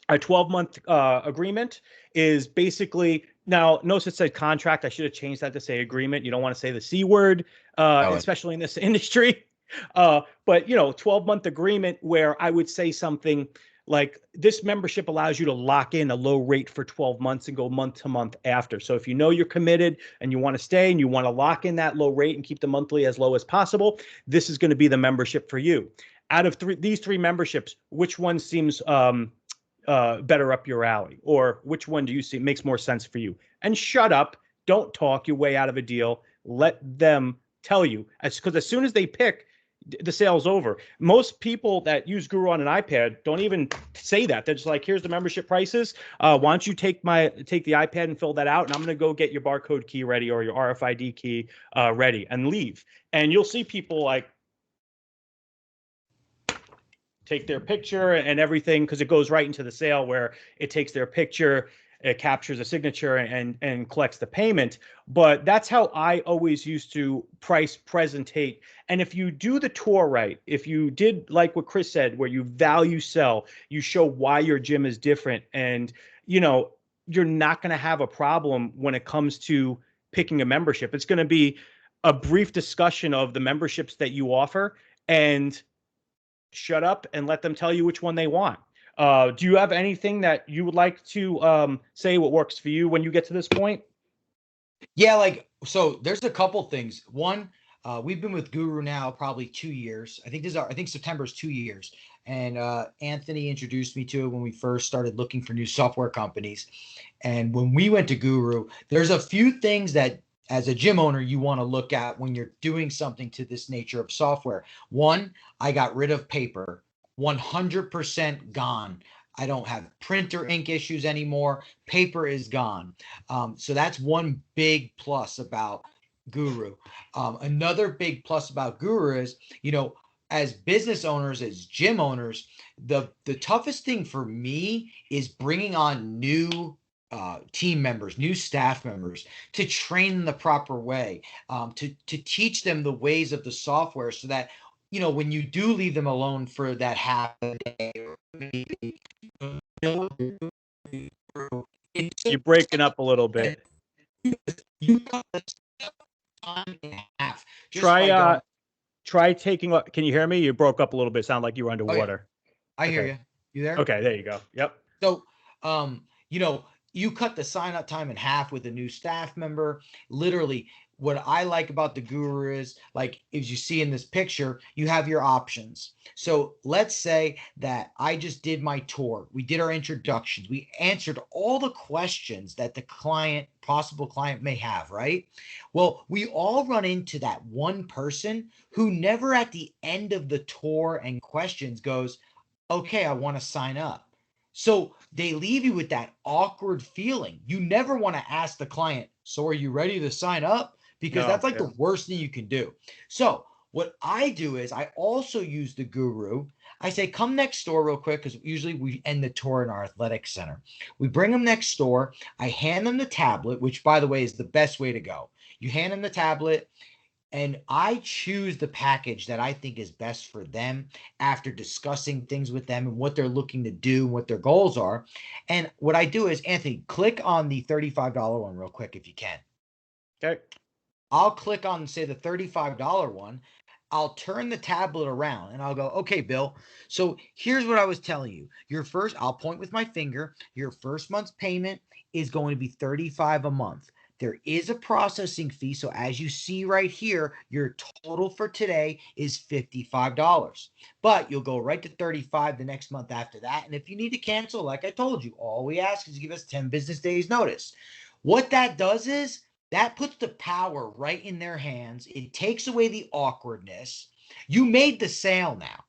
A 12-month agreement is basically, now notice it said contract. I should have changed that to say agreement. You don't want to say the C word, especially in this industry. But 12-month agreement where I would say something like, this membership allows you to lock in a low rate for 12 months and go month to month after. So if you know you're committed and you want to stay and you want to lock in that low rate and keep the monthly as low as possible, this is going to be the membership for you. Out of these three memberships, which one seems better up your alley, or which one do you see makes more sense for you? And shut up. Don't talk your way out of a deal. Let them tell you, because as soon as they pick, the sale's over. Most people that use Guru on an iPad don't even say that. They're just like, here's the membership prices. Why don't you take the iPad and fill that out, and I'm going to go get your barcode key ready or your RFID key ready and leave. And you'll see people like take their picture and everything, because it goes right into the sale where it takes their picture, it captures a signature and collects the payment. But that's how I always used to price presentate. And if you do the tour right, if you did like what Chris said, where you value sell, you show why your gym is different, and you're not going to have a problem when it comes to picking a membership. It's going to be a brief discussion of the memberships that you offer, and shut up and let them tell you which one they want. Do you have anything that you would like to say what works for you when you get to this point? Yeah, so there's a couple things. One, we've been with Guru now probably 2 years. I think September is 2 years. And Anthony introduced me to it when we first started looking for new software companies. And when we went to Guru, there's a few things that as a gym owner you want to look at when you're doing something to this nature of software. One, I got rid of paper, 100% gone. I don't have printer ink issues anymore. Paper is gone. So that's one big plus about Guru. Another big plus about Guru is, as business owners, as gym owners, the toughest thing for me is bringing on new team members, new staff members, to train them the proper way, to teach them the ways of the software, so that when you do leave them alone for that half a day, or maybe, You're breaking up a little bit. you got time and a half just Try by going. Try taking. Can you hear me? You broke up a little bit. Sound like you were Oh yeah, underwater. I hear Okay. you. You there? Okay, there you go. Yep. So, you cut the sign up time in half with a new staff member. Literally, what I like about the Guru is, like, as you see in this picture, you have your options. So let's say that I just did my tour. We did our introductions. We answered all the questions that the possible client may have, right? Well, we all run into that one person who never at the end of the tour and questions goes, okay, I want to sign up. So they leave you with that awkward feeling. You never want to ask the client, so are you ready to sign up? Because No. that's like Yeah. the worst thing you can do. So what I do is I also use the Guru. I say, come next door real quick, because usually we end the tour in our athletic center. We bring them next door. I hand them the tablet, which, by the way, is the best way to go. You hand them the tablet, and I choose the package that I think is best for them after discussing things with them and what they're looking to do and what their goals are. And what I do is, Anthony, click on the $35 one real quick if you can. Okay. I'll click on, say, the $35 one. I'll turn the tablet around and I'll go, okay, Bill. So here's what I was telling you. I'll point with my finger. Your first month's payment is going to be $35 a month. There is a processing fee. So as you see right here, your total for today is $55. But you'll go right to 35 the next month after that. And if you need to cancel, like I told you, all we ask is give us 10 business days notice. What that does is that puts the power right in their hands. It takes away the awkwardness. You made the sale now.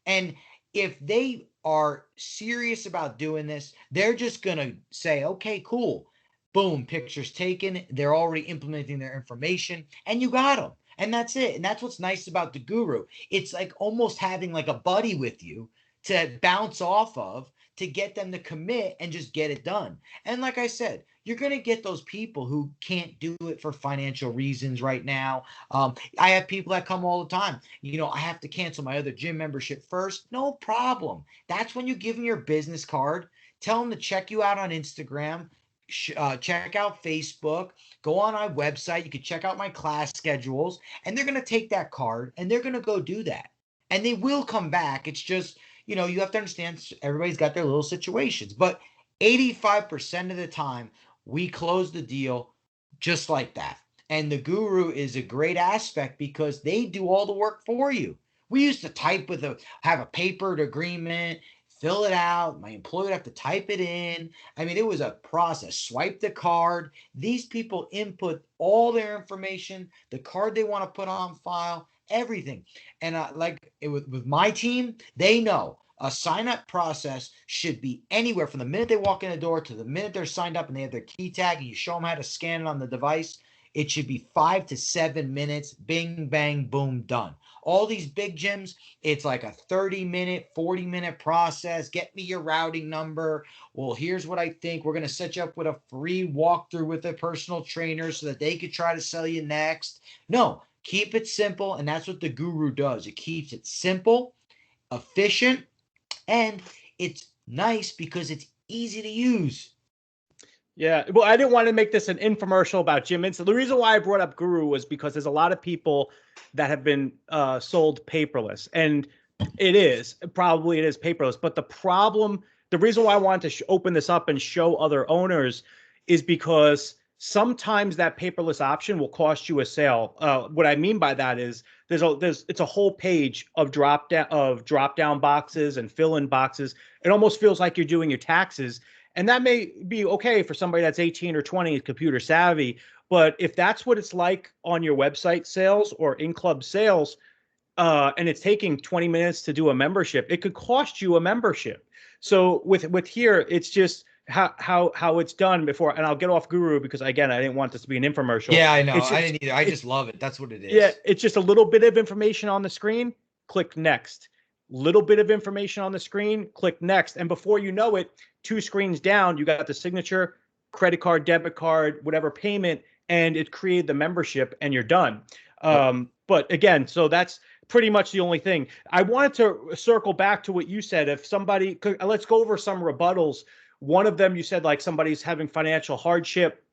And if they are serious about doing this, they're just going to say, okay, cool. Boom, pictures taken. They're already implementing their information, and you got them. And that's it. And that's what's nice about the Guru. It's like almost having like a buddy with you to bounce off of, to get them to commit and just get it done. And like I said, you're going to get those people who can't do it for financial reasons right now. I have people that come all the time. I have to cancel my other gym membership first. No problem. That's when you give them your business card. Tell them to check you out on Instagram. Check out Facebook. Go on our website. You can check out my class schedules. And they're going to take that card and they're going to go do that. And they will come back. It's just, you have to understand, everybody's got their little situations. But 85% of the time, we close the deal just like that. And the Guru is a great aspect because they do all the work for you. We used to have a papered agreement, fill it out. My employee would have to type it in. I mean, it was a process. Swipe the card. These people input all their information, the card they want to put on file, everything. And with my team, they know a sign up process should be anywhere from the minute they walk in the door to the minute they're signed up and they have their key tag and you show them how to scan it on the device. It should be 5 to 7 minutes. Bing, bang, boom, done. All these big gyms, it's like a 30-minute, 40-minute process. Get me your routing number. Well, here's what I think. We're going to set you up with a free walkthrough with a personal trainer so that they could try to sell you next. No, keep it simple. And that's what the Guru does. It keeps it simple, efficient, and it's nice because it's easy to use. Yeah, well, I didn't want to make this an infomercial about Gym Insight. The reason why I brought up Guru was because there's a lot of people that have been sold paperless, and it is paperless. But the reason why I wanted to open this up and show other owners is because sometimes that paperless option will cost you a sale. What I mean by that is it's a whole page of drop down boxes and fill in boxes. It almost feels like you're doing your taxes. And that may be okay for somebody that's 18 or 20, computer savvy. But if that's what it's like on your website sales or in-club sales, and it's taking 20 minutes to do a membership, it could cost you a membership. So with here, it's just how it's done before. And I'll get off Guru because, again, I didn't want this to be an infomercial. Yeah, I know. I didn't either. I just love it. That's what it is. Yeah, it's just a little bit of information on the screen. Click next. Little bit of information on the screen, click next. And before you know it, 2 screens down, you got the signature, credit card, debit card, whatever payment, and it created the membership and you're done. But again, so that's pretty much the only thing. I wanted to circle back to what you said. If somebody, let's go over some rebuttals. One of them, you said like somebody's having financial hardship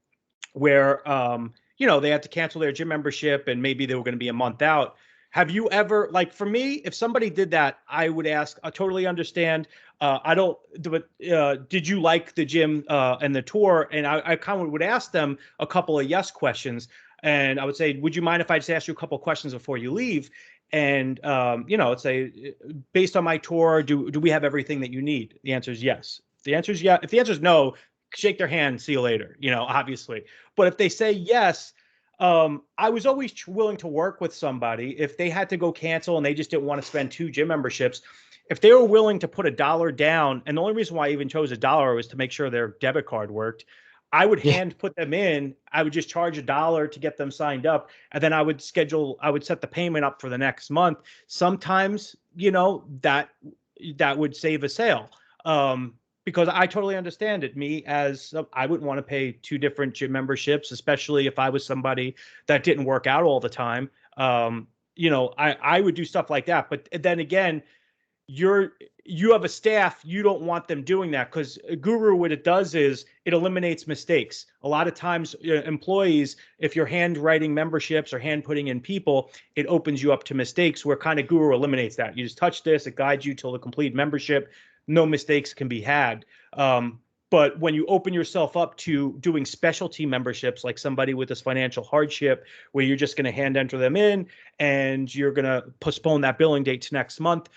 where, they had to cancel their gym membership and maybe they were going to be a month out. Have you ever, like for me, if somebody did that, I would ask, I totally understand. Did you like the gym and the tour? And I kind of would ask them a couple of yes questions. And I would say, would you mind if I just ask you a couple of questions before you leave? And, I'd say, based on my tour, do we have everything that you need? The answer is yes. The answer is yeah. If the answer is no, shake their hand, see you later, obviously. But if they say yes, I was always willing to work with somebody if they had to go cancel and they just didn't want to spend 2 gym memberships. If they were willing to put $1 down, and the only reason why I even chose $1 was to make sure their debit card worked, I would hand put them in. I would just charge $1 to get them signed up, and then I would set the payment up for the next month. Sometimes, that would save a sale. Because I totally understand it. I wouldn't want to pay 2 different gym memberships, especially if I was somebody that didn't work out all the time. I would do stuff like that. But then again, you have a staff, you don't want them doing that because Guru, what it does is it eliminates mistakes. A lot of times employees, if you're handwriting memberships or hand putting in people, it opens you up to mistakes where kind of Guru eliminates that. You just touch this, it guides you till the complete membership. No mistakes can be had. But when you open yourself up to doing specialty memberships, like somebody with this financial hardship, where you're just going to hand enter them in and you're going to postpone that billing date to next month,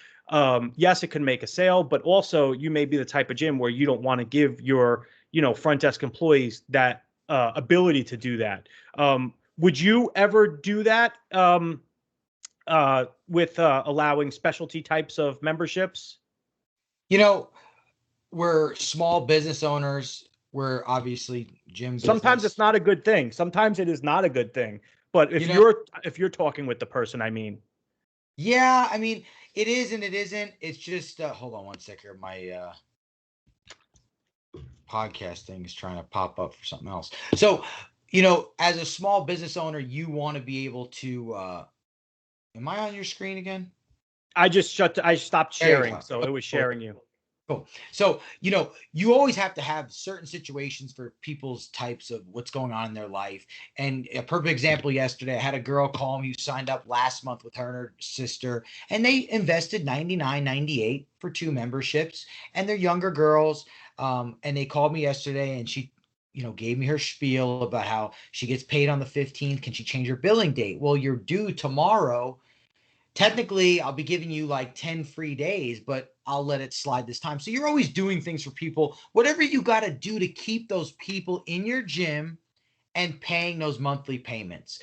yes, it can make a sale, but also you may be the type of gym where you don't want to give your, front desk employees that ability to do that. Would you ever do that with allowing specialty types of memberships? We're small business owners. We're obviously gym business. Sometimes it's not a good thing. Sometimes it is not a good thing. But if you're talking with the person, I mean. Yeah, I mean, it is and it isn't. It's just hold on one sec here. My podcast thing is trying to pop up for something else. So, as a small business owner, you want to be able to am I on your screen again? I stopped sharing, so it was sharing you. Cool. So, you always have to have certain situations for people's types of what's going on in their life. And a perfect example yesterday, I had a girl call me who signed up last month with her and her sister, and they invested $99.98 for 2 memberships, and they're younger girls. And they called me yesterday and she, gave me her spiel about how she gets paid on the 15th. Can she change her billing date? Well, you're due tomorrow. Technically, I'll be giving you like 10 free days, but I'll let it slide this time. So you're always doing things for people, whatever you got to do to keep those people in your gym and paying those monthly payments.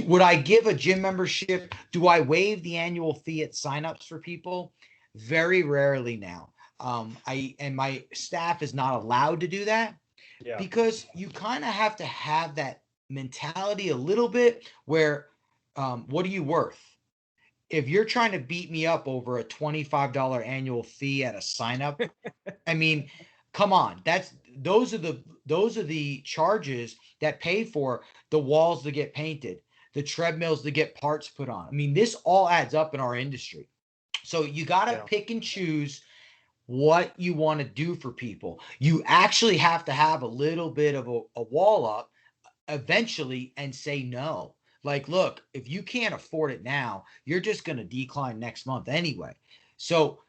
Would I give a gym membership? Do I waive the annual fee at signups for people? Very rarely now. My staff is not allowed to do that Yeah. because you kind of have to have that mentality a little bit where what are you worth? If you're trying to beat me up over a $25 annual fee at a sign up, I mean, come on. Those are the charges that pay for the walls to get painted, the treadmills to get parts put on. I mean, this all adds up in our industry. So you got to pick and choose what you want to do for people. You actually have to have a little bit of a wall up eventually and say no. Like, look, if you can't afford it now, you're just going to decline next month anyway. So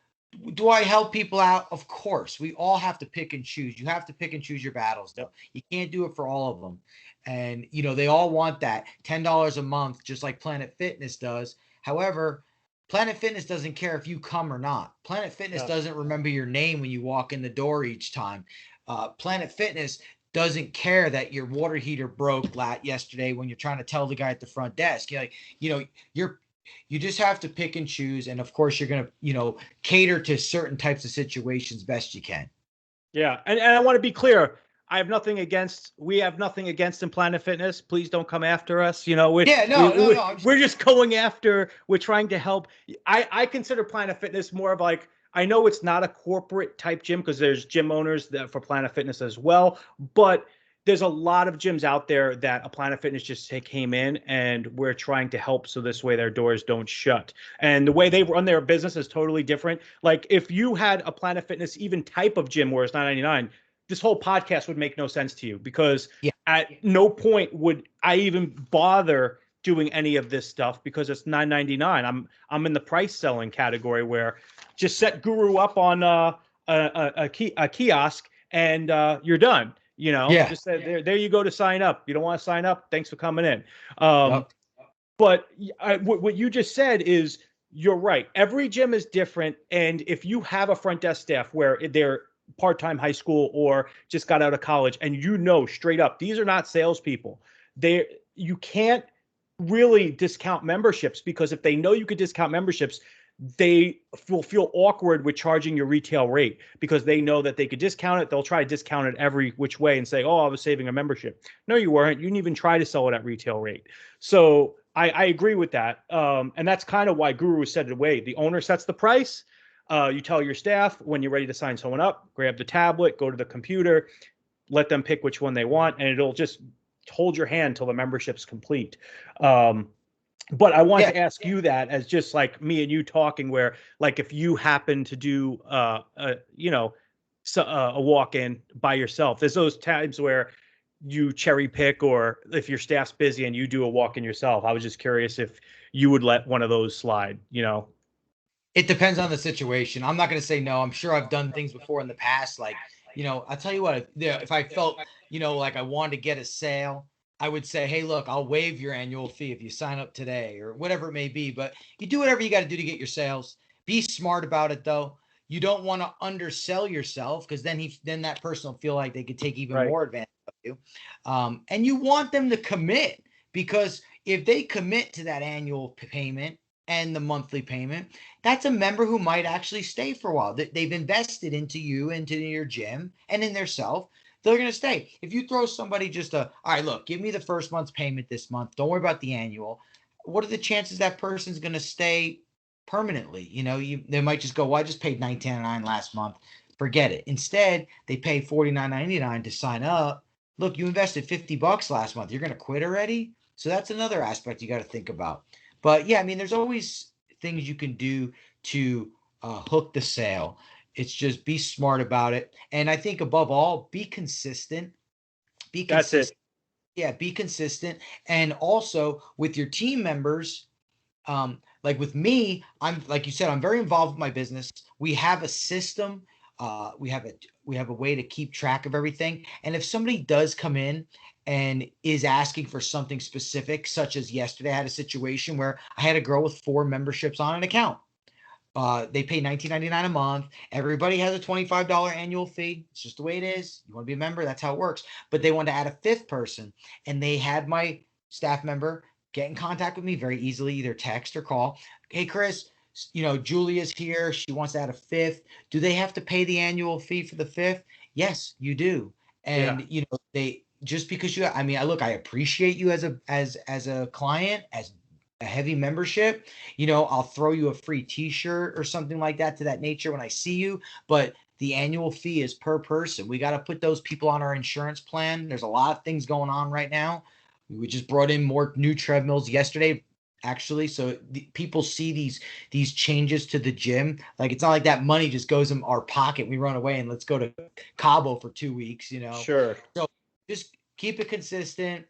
do I help people out? Of course. We all have to pick and choose. You have to pick and choose your battles, though. You can't do it for all of them. And, they all want that $10 a month, just like Planet Fitness does. However, Planet Fitness doesn't care if you come or not. Planet Fitness doesn't remember your name when you walk in the door each time. Planet Fitness doesn't care that your water heater broke yesterday when you're trying to tell the guy at the front desk. You just have to pick and choose. And of course, you're going to, cater to certain types of situations best you can. Yeah. And I want to be clear. We have nothing against in Planet Fitness. Please don't come after us. We're just going after, we're trying to help. I consider Planet Fitness more of like, I know it's not a corporate type gym because there's gym owners that for Planet Fitness as well, but there's a lot of gyms out there that a Planet Fitness just came in and we're trying to help so this way their doors don't shut. And the way they run their business is totally different. Like if you had a Planet Fitness even type of gym where it's $9.99, this whole podcast would make no sense to you because at no point would I even bother doing any of this stuff because it's $9.99. I'm in the price selling category where just set Guru up on a kiosk and you're done. Just say, there you go to sign up. You don't want to sign up? Thanks for coming in. But what you just said is you're right. Every gym is different. And if you have a front desk staff where they're part-time high school or just got out of college and straight up, these are not salespeople. You can't really discount memberships because if they know you could discount memberships, they will feel awkward with charging your retail rate because they know that they could discount it. They'll try to discount it every which way and say, oh, I was saving a membership. No, you weren't. You didn't even try to sell it at retail rate. So I agree with that. And that's kind of why Guru set it away. The owner sets the price. You tell your staff when you're ready to sign someone up, grab the tablet, go to the computer, let them pick which one they want, and it'll just hold your hand till the membership's complete. But I wanted to ask you that as just like me and you talking where like if you happen to do a walk-in by yourself, there's those times where you cherry pick or if your staff's busy and you do a walk-in yourself. I was just curious if you would let one of those slide, It depends on the situation. I'm not going to say no. I'm sure I've done things before in the past. Like, I'll tell you what, if I felt, like I wanted to get a sale, I would say, hey, look, I'll waive your annual fee if you sign up today or whatever it may be. But you do whatever you got to do to get your sales. Be smart about it, though. You don't want to undersell yourself because then that person will feel like they could take even more advantage of you. And you want them to commit because if they commit to that annual payment and the monthly payment, that's a member who might actually stay for a while. They've invested into you, into your gym, and in their self. They're going to stay. If you throw somebody all right, look, give me the first month's payment this month. Don't worry about the annual. What are the chances that person's going to stay permanently? They might just go, well, I just paid $19.99 last month. Forget it. Instead, they pay $49.99 to sign up. Look, you invested $50 last month. You're going to quit already? So that's another aspect you got to think about. But yeah, there's always things you can do to hook the sale. It's just be smart about it. And I think above all, be consistent. Be consistent. That's it. Yeah, be consistent. And also with your team members, like with me, like you said, I'm very involved with my business. We have a system. We have a way to keep track of everything. And if somebody does come in and is asking for something specific, such as yesterday, I had a situation where I had a girl with 4 memberships on an account. They pay $19.99 a month. Everybody has a $25 annual fee. It's just the way it is. You want to be a member, that's how it works. But they wanted to add a fifth person, and they had my staff member get in contact with me very easily, either text or call. Hey, Chris, Julia's here. She wants to add a fifth. Do they have to pay the annual fee for the fifth? Yes, you do. Yeah. And they just because I mean, I appreciate you as a client, as a heavy membership. I'll throw you a free t-shirt or something like that to that nature when I see you, but the annual fee is per person. We got to put those people on our insurance plan. There's a lot of things going on right now. We just brought in more new treadmills yesterday, actually, so people see these changes to the gym. Like, it's not like that money just goes in our pocket, we run away and let's go to Cabo for 2 weeks. Sure. So just keep it consistent.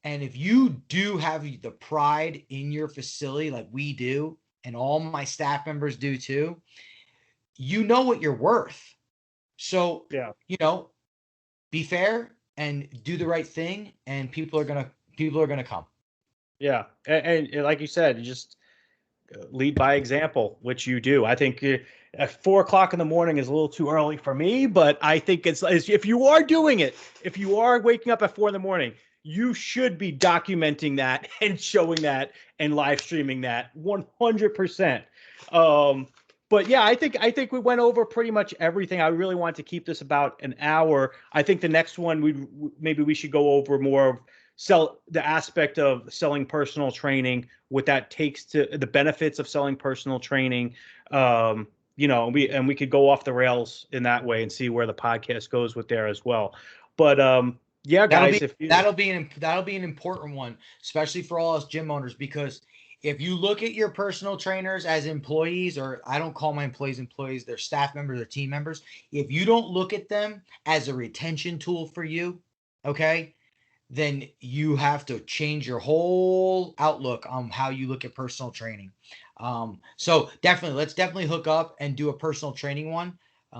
And if you do have the pride in your facility, like we do, and all my staff members do too, you know what you're worth. So, Yeah. be fair and do the right thing, and people are gonna come. Yeah. And like you said, you just lead by example, which you do. I think at 4 o'clock in the morning is a little too early for me, but I think it's if you are doing it, if you are waking up at 4 in the morning, you should be documenting that and showing that and live streaming that 100%. But yeah, I think we went over pretty much everything. I really want to keep this about an hour. I think the next one maybe we should go over more of the aspect of selling personal training, what that takes, to the benefits of selling personal training. We could go off the rails in that way and see where the podcast goes with there as well. But yeah, guys, that'll be an important one, especially for all us gym owners, because if you look at your personal trainers as employees, or I don't call my employees, they're staff members or team members. If you don't look at them as a retention tool for you, okay, then you have to change your whole outlook on how you look at personal training. So let's definitely hook up and do a personal training one,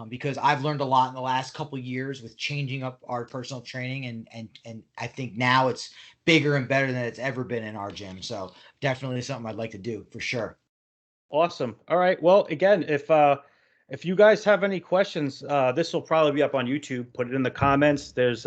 because I've learned a lot in the last couple of years with changing up our personal training, and I think now it's bigger and better than it's ever been in our gym. So definitely something I'd like to do for sure. Awesome. All right. Well, again, if you guys have any questions, this will probably be up on YouTube. Put it in the comments. We'll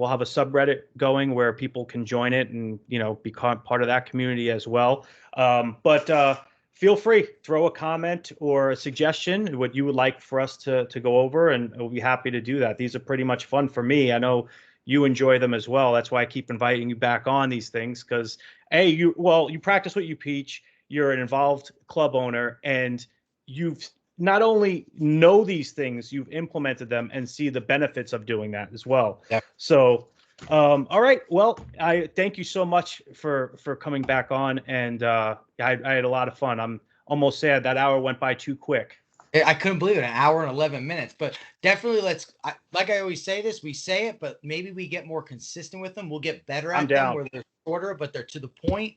have a subreddit going where people can join it and become part of that community as well. But feel free, throw a comment or a suggestion what you would like for us to go over, and we'll be happy to do that. These are pretty much fun for me. I know you enjoy them as well. That's why I keep inviting you back on these things, because you practice what you preach. You're an involved club owner, and you've not only know these things, you've implemented them and see the benefits of doing that as well. Yeah. So, all right. Well, I thank you so much for coming back on, and I had a lot of fun. I'm almost sad that hour went by too quick. I couldn't believe it, an hour and 11 minutes. But definitely, like I always say this, we say it, but maybe we get more consistent with them. We'll get better at them where they're shorter, but they're to the point.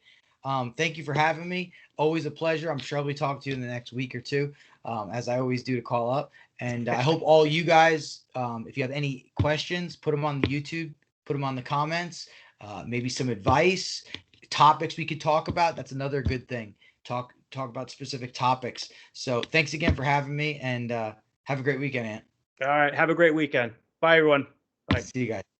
Thank you for having me. Always a pleasure. I'm sure I'll be talking to you in the next week or two, as I always do, to call up. And I hope all you guys, if you have any questions, put them on the YouTube, put them on the comments, maybe some advice, topics we could talk about. That's another good thing. Talk about specific topics. So thanks again for having me, and have a great weekend, Ant. All right. Have a great weekend. Bye, everyone. Bye. See you guys.